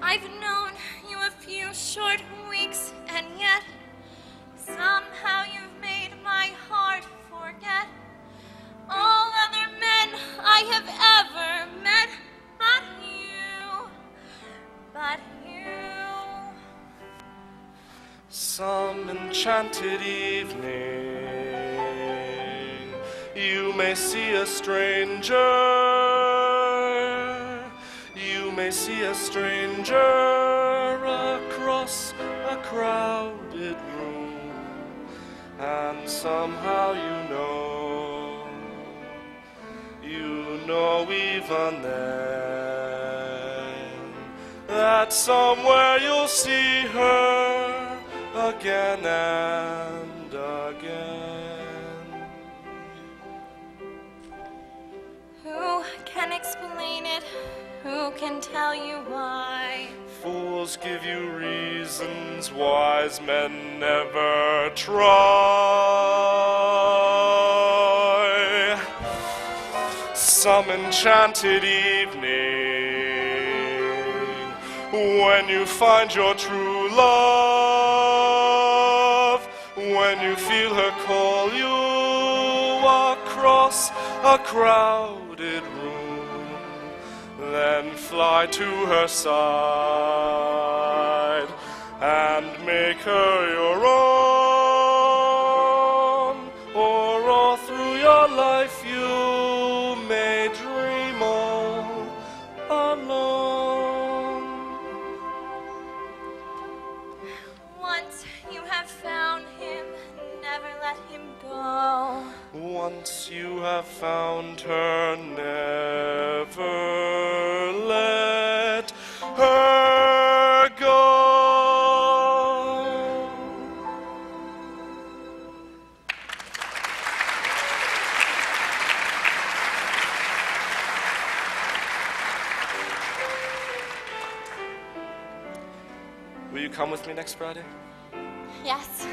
I've known you a few short weeks, and yet somehow you've made my heart forget enchanted evening, you may see a stranger. You may see a stranger across a crowded room, and somehow you know even then, that somewhere you'll see her again and again. Who can explain it? Who can tell you why? Fools give you reasons, wise men never try. Some enchanted evening, when you find your true love, when you feel her call you across a crowded room, then fly to her side and make her your own, or all through your life you may dream all alone. Once you have found him, never let him go. Once you have found her, never let her go. Will you come with me next Friday? Yes.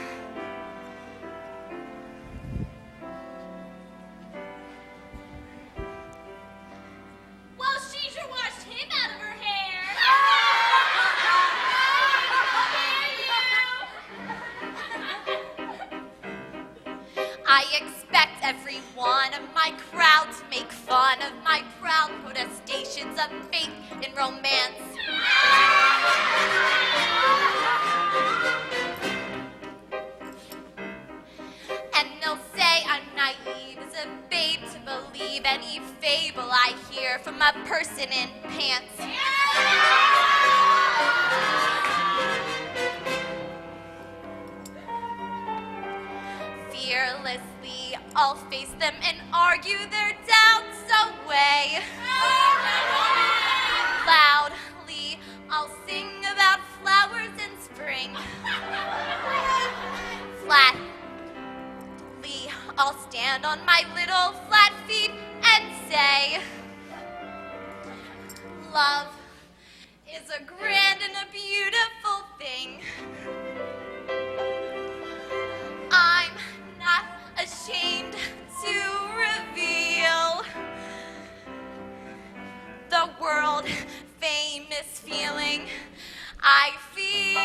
Well, she sure washed him out of her hair. I expect every one of my crowd to make fun of my proud protestations of faith in romance. And they'll say I'm naive as a babe to believe any fable I hear from a person in pants. Fearlessly, I'll face them and argue their doubts away. Loudly, I'll sing about flowers in spring. Flatly, I'll stand on my little flat feet and say, love is a grand and a beautiful thing. I'm not ashamed to reveal the world famous feeling I feel.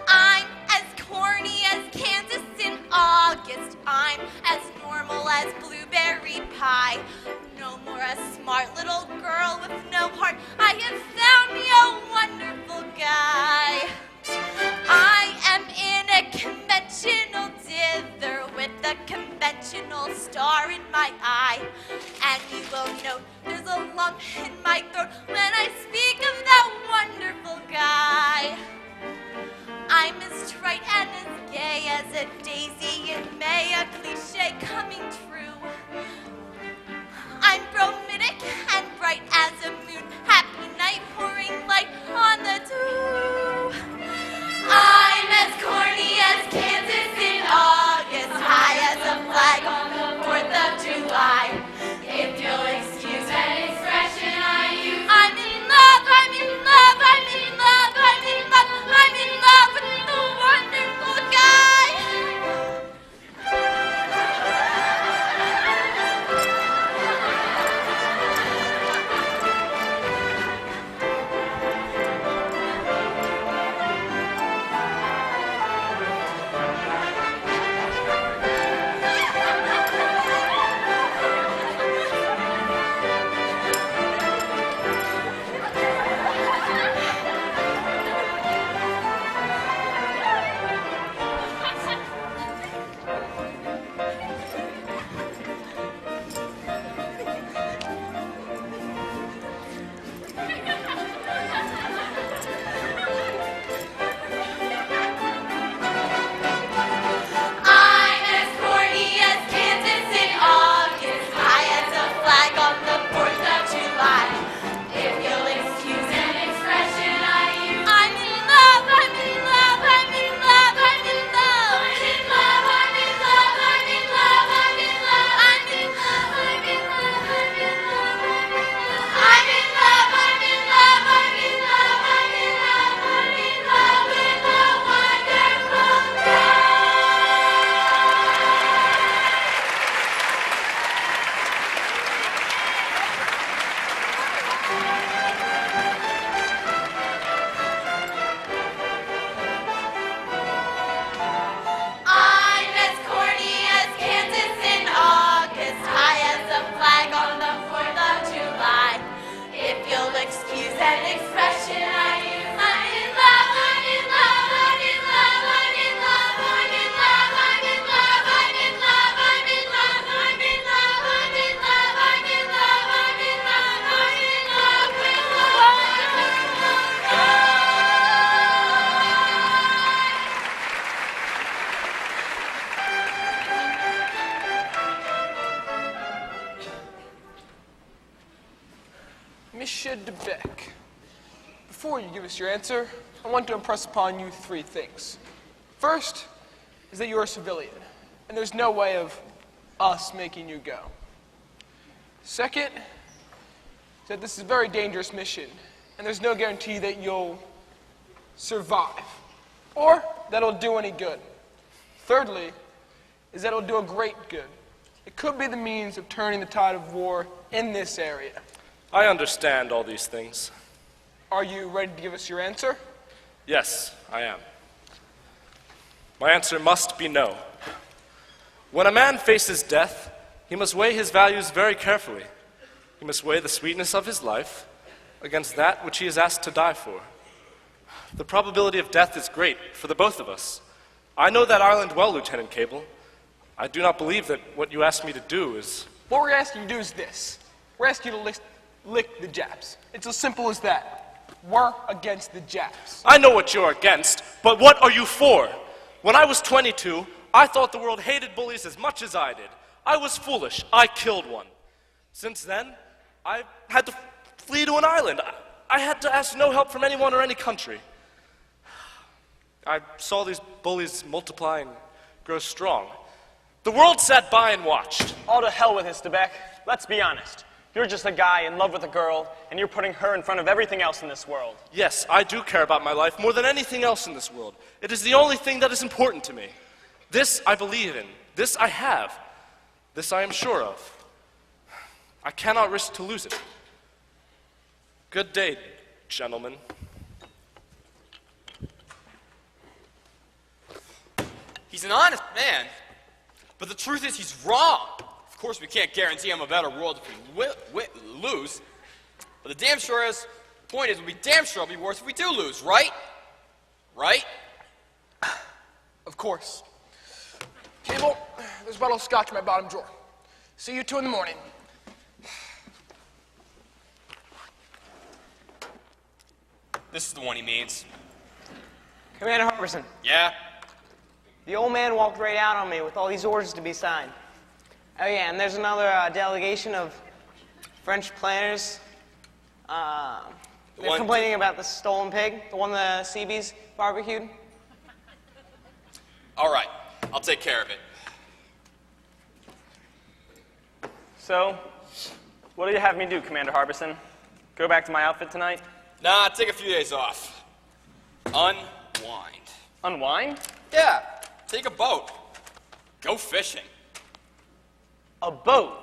I'm as corny as Kansas in August. I'm as normal as blueberry pie. No more a smart little girl with no heart. I have found me a wonderful guy. I am in a conventional dither with a conventional star in my eye. And you will note there's a lump in my throat when I speak of that wonderful guy. I'm as trite and as gay as a daisy in May, a cliche coming true. I'm bromidic and bright as a moon, happy night pouring light on the dew. I'm as corny as Kansas in August, high as a flag on the 4th of July. If you'll excuse an expression I use, I'm in love, I'm in love, I'm in love, I'm in love, I'm in love with the wonderful guy. Monsieur Debec, before you give us your answer, I want to impress upon you 3 things. First is that you're a civilian, and there's no way of us making you go. Second is that this is a very dangerous mission, and there's no guarantee that you'll survive, or that it'll do any good. Thirdly is that it'll do a great good. It could be the means of turning the tide of war in this area. I understand all these things. Are you ready to give us your answer? Yes, I am. My answer must be no. When a man faces death, he must weigh his values very carefully. He must weigh the sweetness of his life against that which he is asked to die for. The probability of death is great for the both of us. I know that island well, Lieutenant Cable. I do not believe that what you asked me to do is... What we're asking you to do is this. We're asking you to lick the Japs. It's as simple as that. We're against the Japs. I know what you're against, but what are you for? When I was 22, I thought the world hated bullies as much as I did. I was foolish. I killed one. Since then, I had to flee to an island. I had to ask no help from anyone or any country. I saw these bullies multiply and grow strong. The world sat by and watched. All to hell with us, Debec. Let's be honest. You're just a guy in love with a girl, and you're putting her in front of everything else in this world. Yes, I do care about my life more than anything else in this world. It is the only thing that is important to me. This I believe in. This I have. This I am sure of. I cannot risk to lose it. Good day, gentlemen. He's an honest man, but the truth is he's wrong. Of course, we can't guarantee him a better world if we lose, but the damn sure is, the point is, it'll be damn sure it'll be worse if we do lose, right? Right? Of course. Cable, there's a bottle of scotch in my bottom drawer. See you 2 in the morning. This is the one he means. Commander Harbison, Yeah? the old man walked right out on me with all these orders to be signed. Oh yeah, and there's another delegation of French planners. They're complaining about the stolen pig, the one the Seabees barbecued. All right, I'll take care of it. So, what do you have me do, Commander Harbison? Go back to my outfit tonight? Nah, take a few days off. Unwind. Unwind? Yeah, take a boat. Go fishing. A boat?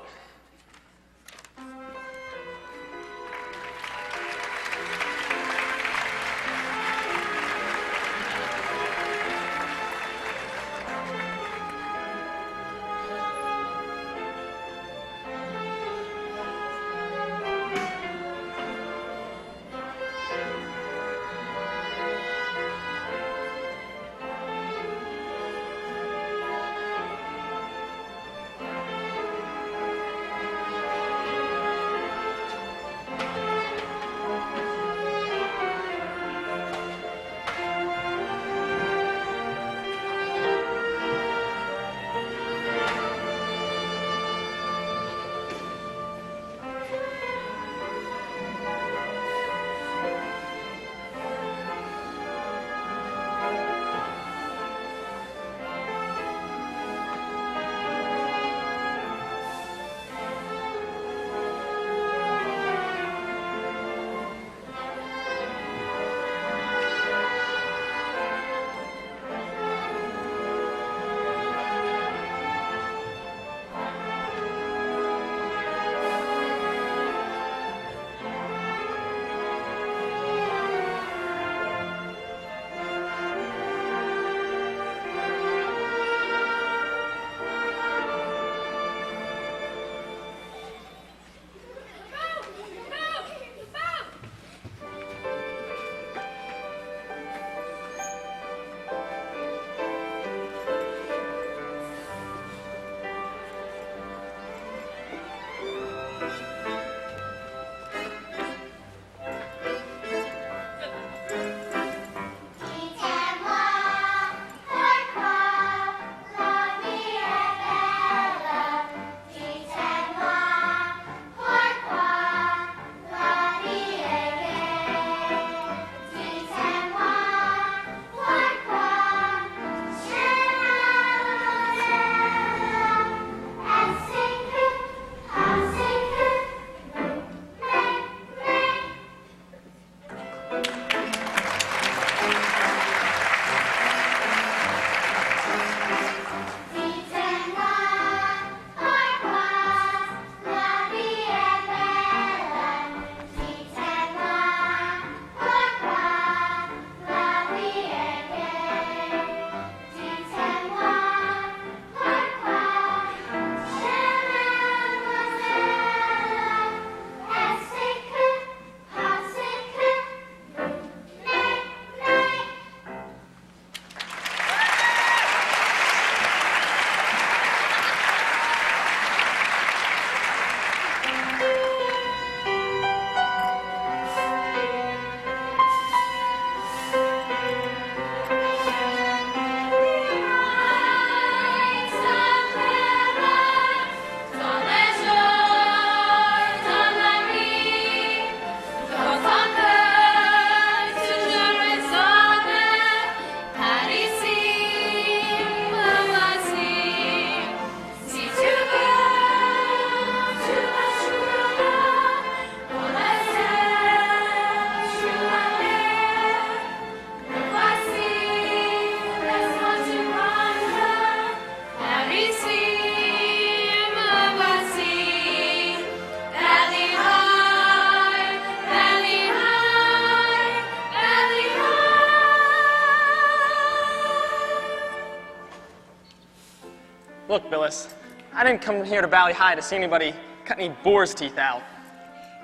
Look, Billis, I didn't come here to Valley High to see anybody cut any boar's teeth out.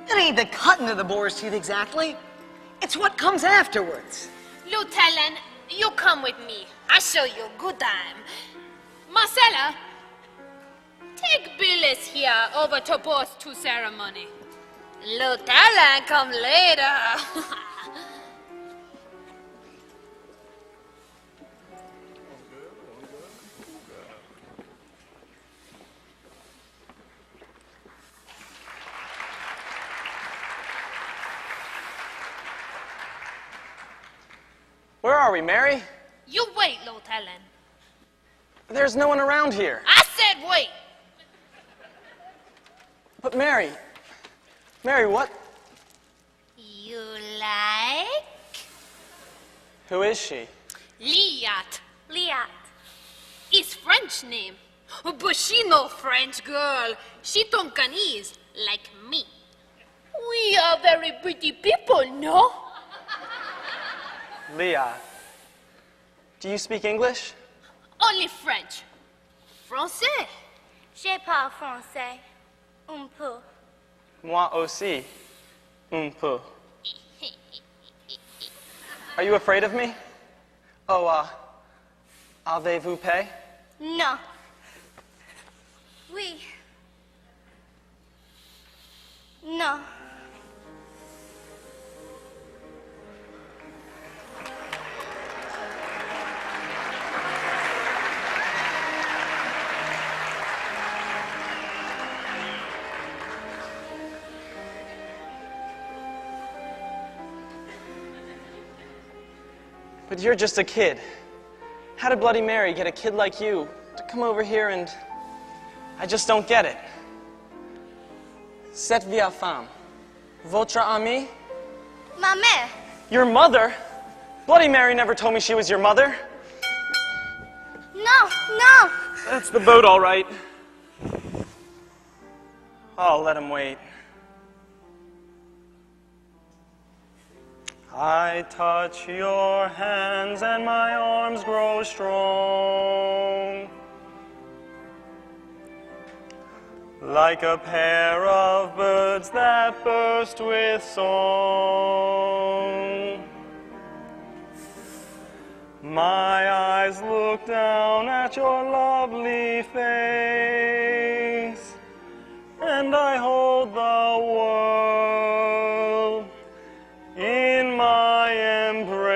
It ain't the cutting of the boar's teeth exactly. It's what comes afterwards. Lieutenant, you come with me. I'll show you a good time. Marcella, take Billis here over to boar's tooth ceremony. Lieutenant, come later. Where are we, Mary? You wait, Lieutenant. There's no one around here. I said wait. But Mary, what? You like? Who is she? Liat. Liat. It's French name. But she no French girl. She Tonkanese, like me. We are very pretty people, no? Leah. Do you speak English? Only French. Français. Je parle français. Un peu. Moi aussi. Un peu. Are you afraid of me? Oh, avez-vous paid? Non. Oui. Non. But you're just a kid. How did Bloody Mary get a kid like you to come over here and... I just don't get it. Cette vieille femme. Votre amie? Ma mère. Your mother? Bloody Mary never told me she was your mother. No, no. That's the boat, all right. I'll let him wait. I touch your hands and my arms grow strong, like a pair of birds that burst with song. My eyes look down at your lovely face, and I hold the world in my embrace.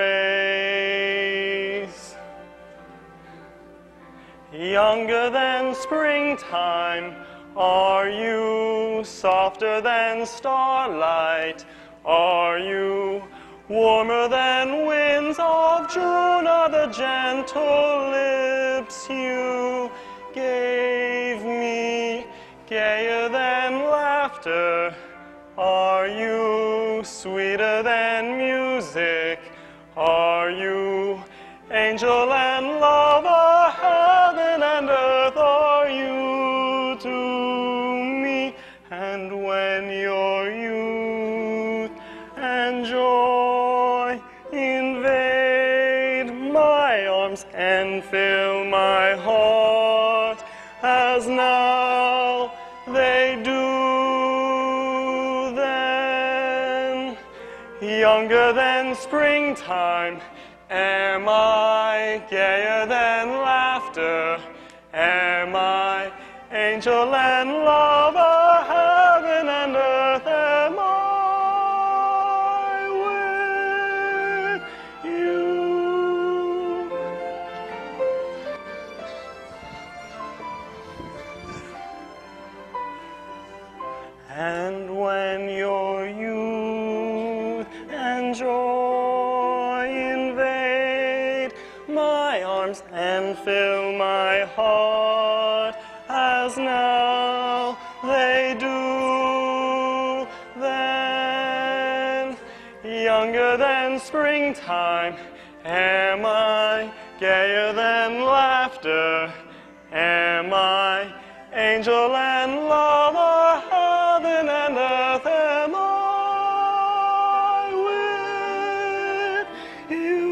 Younger than springtime are you, softer than starlight are you, warmer than winds of June are the gentle lips you gave me, gayer than laughter are you, sweeter than music are you, angel and lover, heaven and earth are you to me. And when your youth and joy invade my arms and fill my heart, as now they do, younger than springtime am I, gayer than laughter am I, angel and lover, heaven and earth am I with you. And when your youth and joy invade my arms and fill my heart, as now they do, then younger than springtime am I, gayer than laughter am I, angel and lover, heaven and earth am I with you.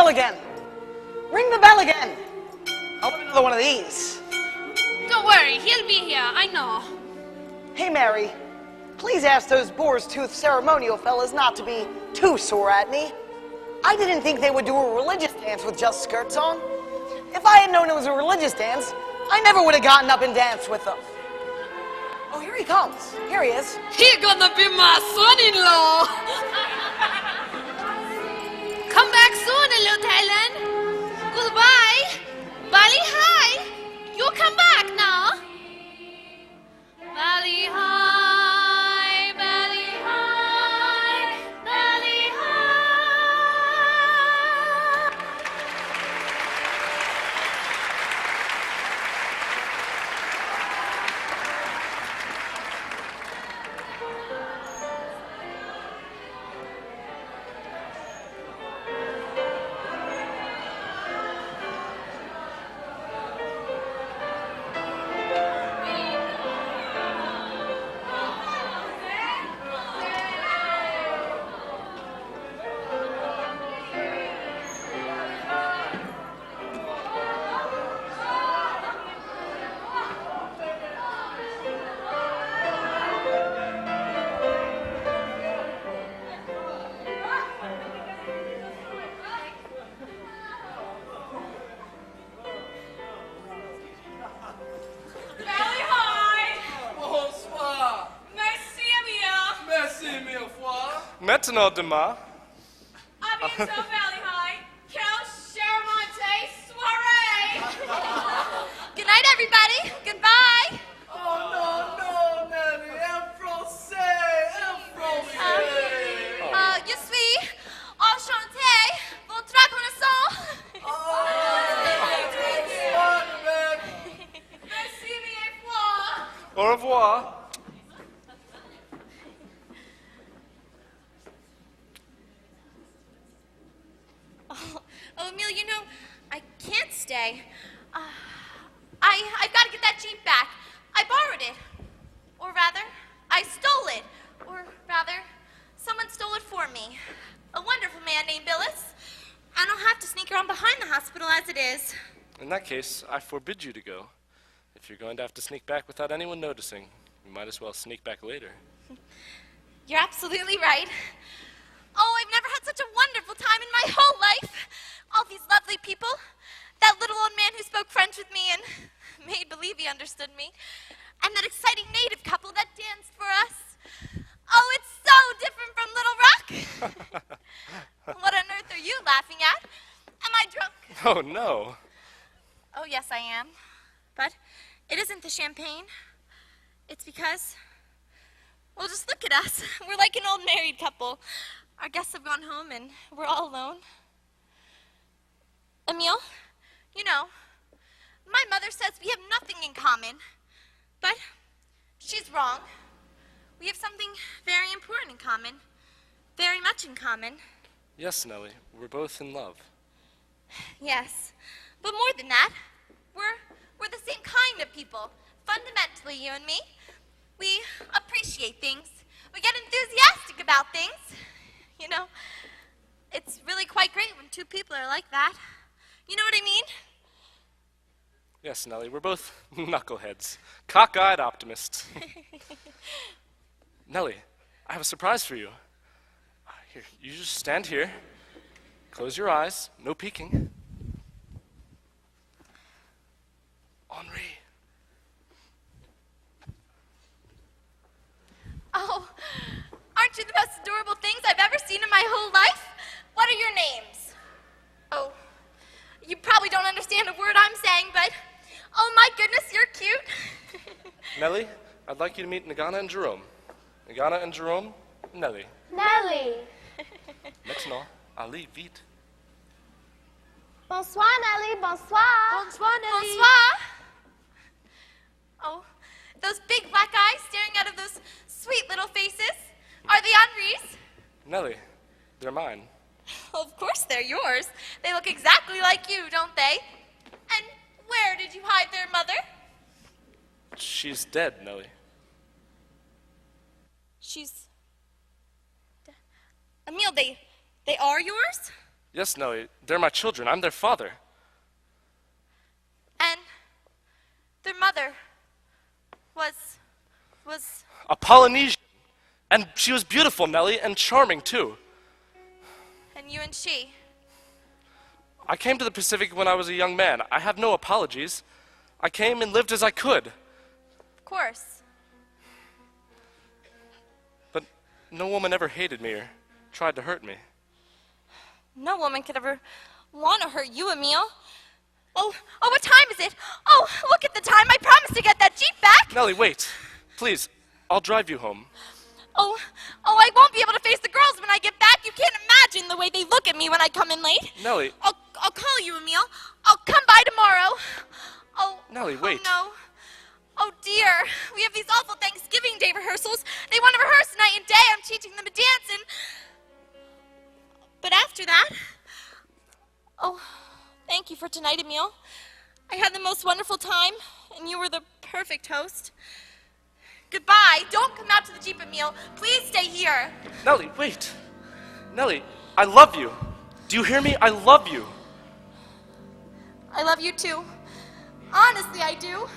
again. Ring the bell again. I'll have another one of these. Don't worry, he'll be here, I know. Hey, Mary, please ask those boar's tooth ceremonial fellas not to be too sore at me. I didn't think they would do a religious dance with just skirts on. If I had known it was a religious dance, I never would have gotten up and danced with them. Oh, here he comes. Here he is. He gonna be my son-in-law. Come back soon, little Thailand. Goodbye. Bali hi. You come back now. Bali hi, Bali hi, Bali hi. Valley High! Bonsoir. Merci, Emile! Merci mille fois. Maintenant, demain. À bientôt, Valley High! Quelle charmante soirée! Good night, everybody. Goodbye. Oh non, non, Nelly, en français, en français. Je suis enchantée. Votre connaissance. Merci mille fois! Au revoir. Oh, Emile, you know, I can't stay. I've got to get that Jeep back. I borrowed it. Or rather, I stole it. Or rather, someone stole it for me. A wonderful man named Billis. And I'll have to sneak around behind the hospital as it is. In that case, I forbid you to go. If you're going to have to sneak back without anyone noticing, you might as well sneak back later. You're absolutely right. Oh, I've never had such a wonderful time in my whole life. All these lovely people. That little old man who spoke French with me and made believe he understood me. And that exciting native couple that danced for us. Oh, it's so different from Little Rock. What on earth are you laughing at? Am I drunk? Oh, no. Oh, yes, I am. But it isn't the champagne. It's because, well, just look at us. We're like an old married couple. Our guests have gone home and we're all alone. Emile, you know, my mother says we have nothing in common. But she's wrong. We have something very important in common. Very much in common. Yes, Nellie, we're both in love. Yes. But more than that, we're the same kind of people. Fundamentally, you and me. We appreciate things. We get enthusiastic about things. You know, it's really quite great when two people are like that. You know what I mean? Yes, Nellie, we're both knuckleheads. Cockeyed optimists. Nellie, I have a surprise for you. Here, you just stand here. Close your eyes. No peeking. Henri. Oh, aren't you the most adorable things I've ever seen in my whole life? What are your names? Oh, you probably don't understand a word I'm saying, but oh my goodness, you're cute. Nellie, I'd like you to meet Nagana and Jerome. Nagana and Jerome, Nellie. Nelly. Maintenant, allez vite. Bonsoir, Nelly. Bonsoir. Bonsoir, Nelly. Bonsoir. Oh, those big black eyes staring out of those sweet little faces. Are they Henri's? Nellie, they're mine. Of course they're yours. They look exactly like you, don't they? And where did you hide their mother? She's dead, Nellie. She's... Emile, they are yours? Yes, Nellie, they're my children. I'm their father. And their mother was... A Polynesian. And she was beautiful, Nellie, and charming, too. And you and she. I came to the Pacific when I was a young man. I have no apologies. I came and lived as I could. Of course. But no woman ever hated me or tried to hurt me. No woman could ever want to hurt you, Emil. Oh, what time is it? Oh, look at the time. I promised to get that Jeep back. Nellie, wait. Please, I'll drive you home. Oh, I won't be able to face the girls when I get back. You can't imagine the way they look at me when I come in late. Nellie. I'll call you, Emil. I'll come by tomorrow. Oh. Nellie, wait. Oh, no. Oh, dear. We have these awful Thanksgiving Day rehearsals. They want to rehearse night and day. I'm teaching them a dance and... But after that... Oh, thank you for tonight, Emil. I had the most wonderful time, and you were the perfect host. Goodbye. Don't come out to the Jeep, Emil. Please stay here. Nellie, wait. Nellie, I love you. Do you hear me? I love you. I love you too. Honestly, I do.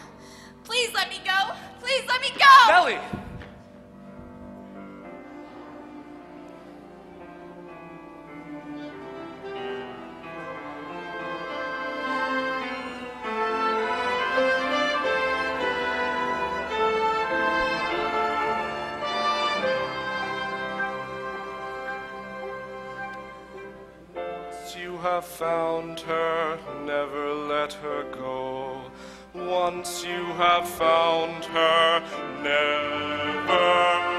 Please let me go. Please let me go. Nellie! You have found her, never let her go. Once you have found her, never